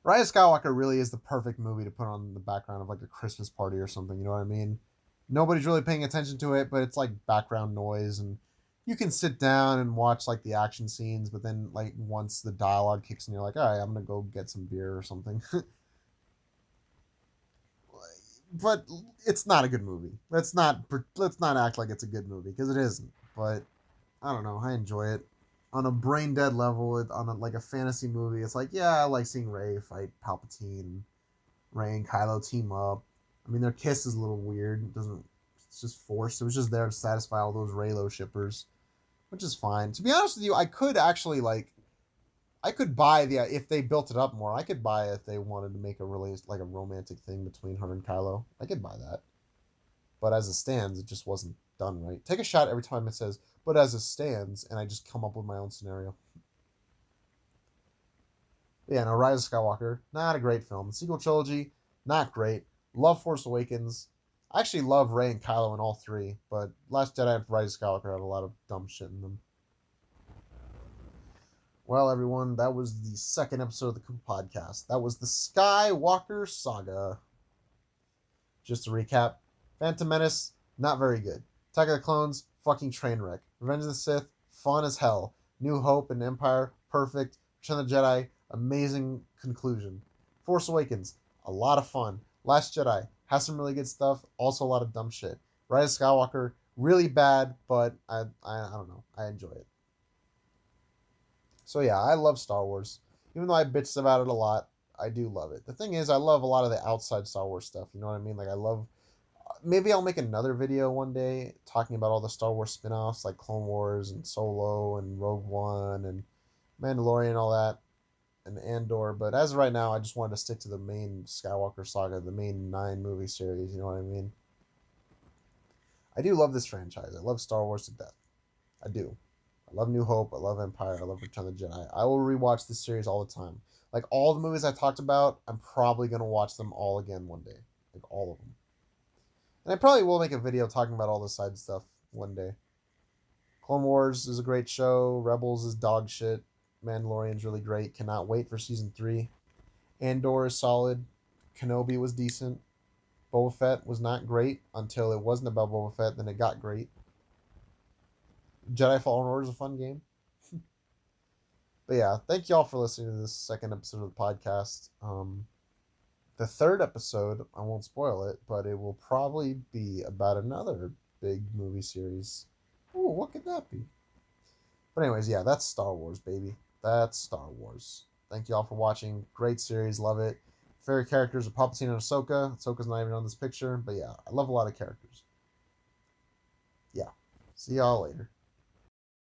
Rise of Skywalker really is the perfect movie to put on the background of like a Christmas party or something. You know what I mean? Nobody's really paying attention to it, but it's like background noise, and you can sit down and watch like the action scenes. But then like once the dialogue kicks in, you're like, all right, I'm gonna go get some beer or something. But it's not a good movie. Let's not act like it's a good movie because it isn't. But I don't know. I enjoy it on a brain dead level. Like a fantasy movie. It's like yeah, I like seeing Rey fight Palpatine, Rey and Kylo team up. I mean, their kiss is a little weird. It doesn't. It's just forced. It was just there to satisfy all those Reylo shippers, which is fine. To be honest with you, I could actually like I could buy if they built it up more. I could buy if they wanted to make a really like a romantic thing between her and Kylo. I could buy that. But as it stands, it just wasn't done right. Take a shot every time it says "but as it stands," and I just come up with my own scenario. But yeah, no, Rise of Skywalker, not a great film. The sequel trilogy, not great. Love Force Awakens. I actually love Rey and Kylo in all three, but Last Jedi and Rise of Skywalker have a lot of dumb shit in them. Well, everyone, that was the second episode of the Koopa podcast. That was the Skywalker Saga. Just to recap, Phantom Menace, not very good. Attack of the Clones, fucking train wreck. Revenge of the Sith, fun as hell. New Hope and Empire, perfect. Return of the Jedi, amazing conclusion. Force Awakens, a lot of fun. Last Jedi, has some really good stuff, also a lot of dumb shit. Rise of Skywalker, really bad, but I don't know. I enjoy it. So yeah, I love Star Wars. Even though I bitched about it a lot, I do love it. The thing is, I love a lot of the outside Star Wars stuff. You know what I mean? Like I love. Maybe I'll make another video one day talking about all the Star Wars spin-offs like Clone Wars and Solo and Rogue One and Mandalorian and all that and Andor. But as of right now, I just wanted to stick to the main Skywalker saga, the main 9 movie series. You know what I mean? I do love this franchise. I love Star Wars to death. I do. I love New Hope. I love Empire. I love Return of the Jedi. I will rewatch this series all the time. Like all the movies I talked about, I'm probably gonna watch them all again one day. Like all of them. And I probably will make a video talking about all the side stuff one day. Clone Wars is a great show. Rebels is dog shit. Mandalorian's really great. Cannot wait for season 3. Andor is solid. Kenobi was decent. Boba Fett was not great until it wasn't about Boba Fett. Then it got great. Jedi Fallen Order is a fun game. But yeah, thank y'all for listening to this second episode of the podcast. The third episode, I won't spoil it, but it will probably be about another big movie series. Ooh, what could that be? But anyways, yeah, that's Star Wars, baby. That's Star Wars. Thank y'all for watching. Great series, love it. Favorite characters are Palpatine and Ahsoka. Ahsoka's not even on this picture, but yeah, I love a lot of characters. Yeah. See y'all later.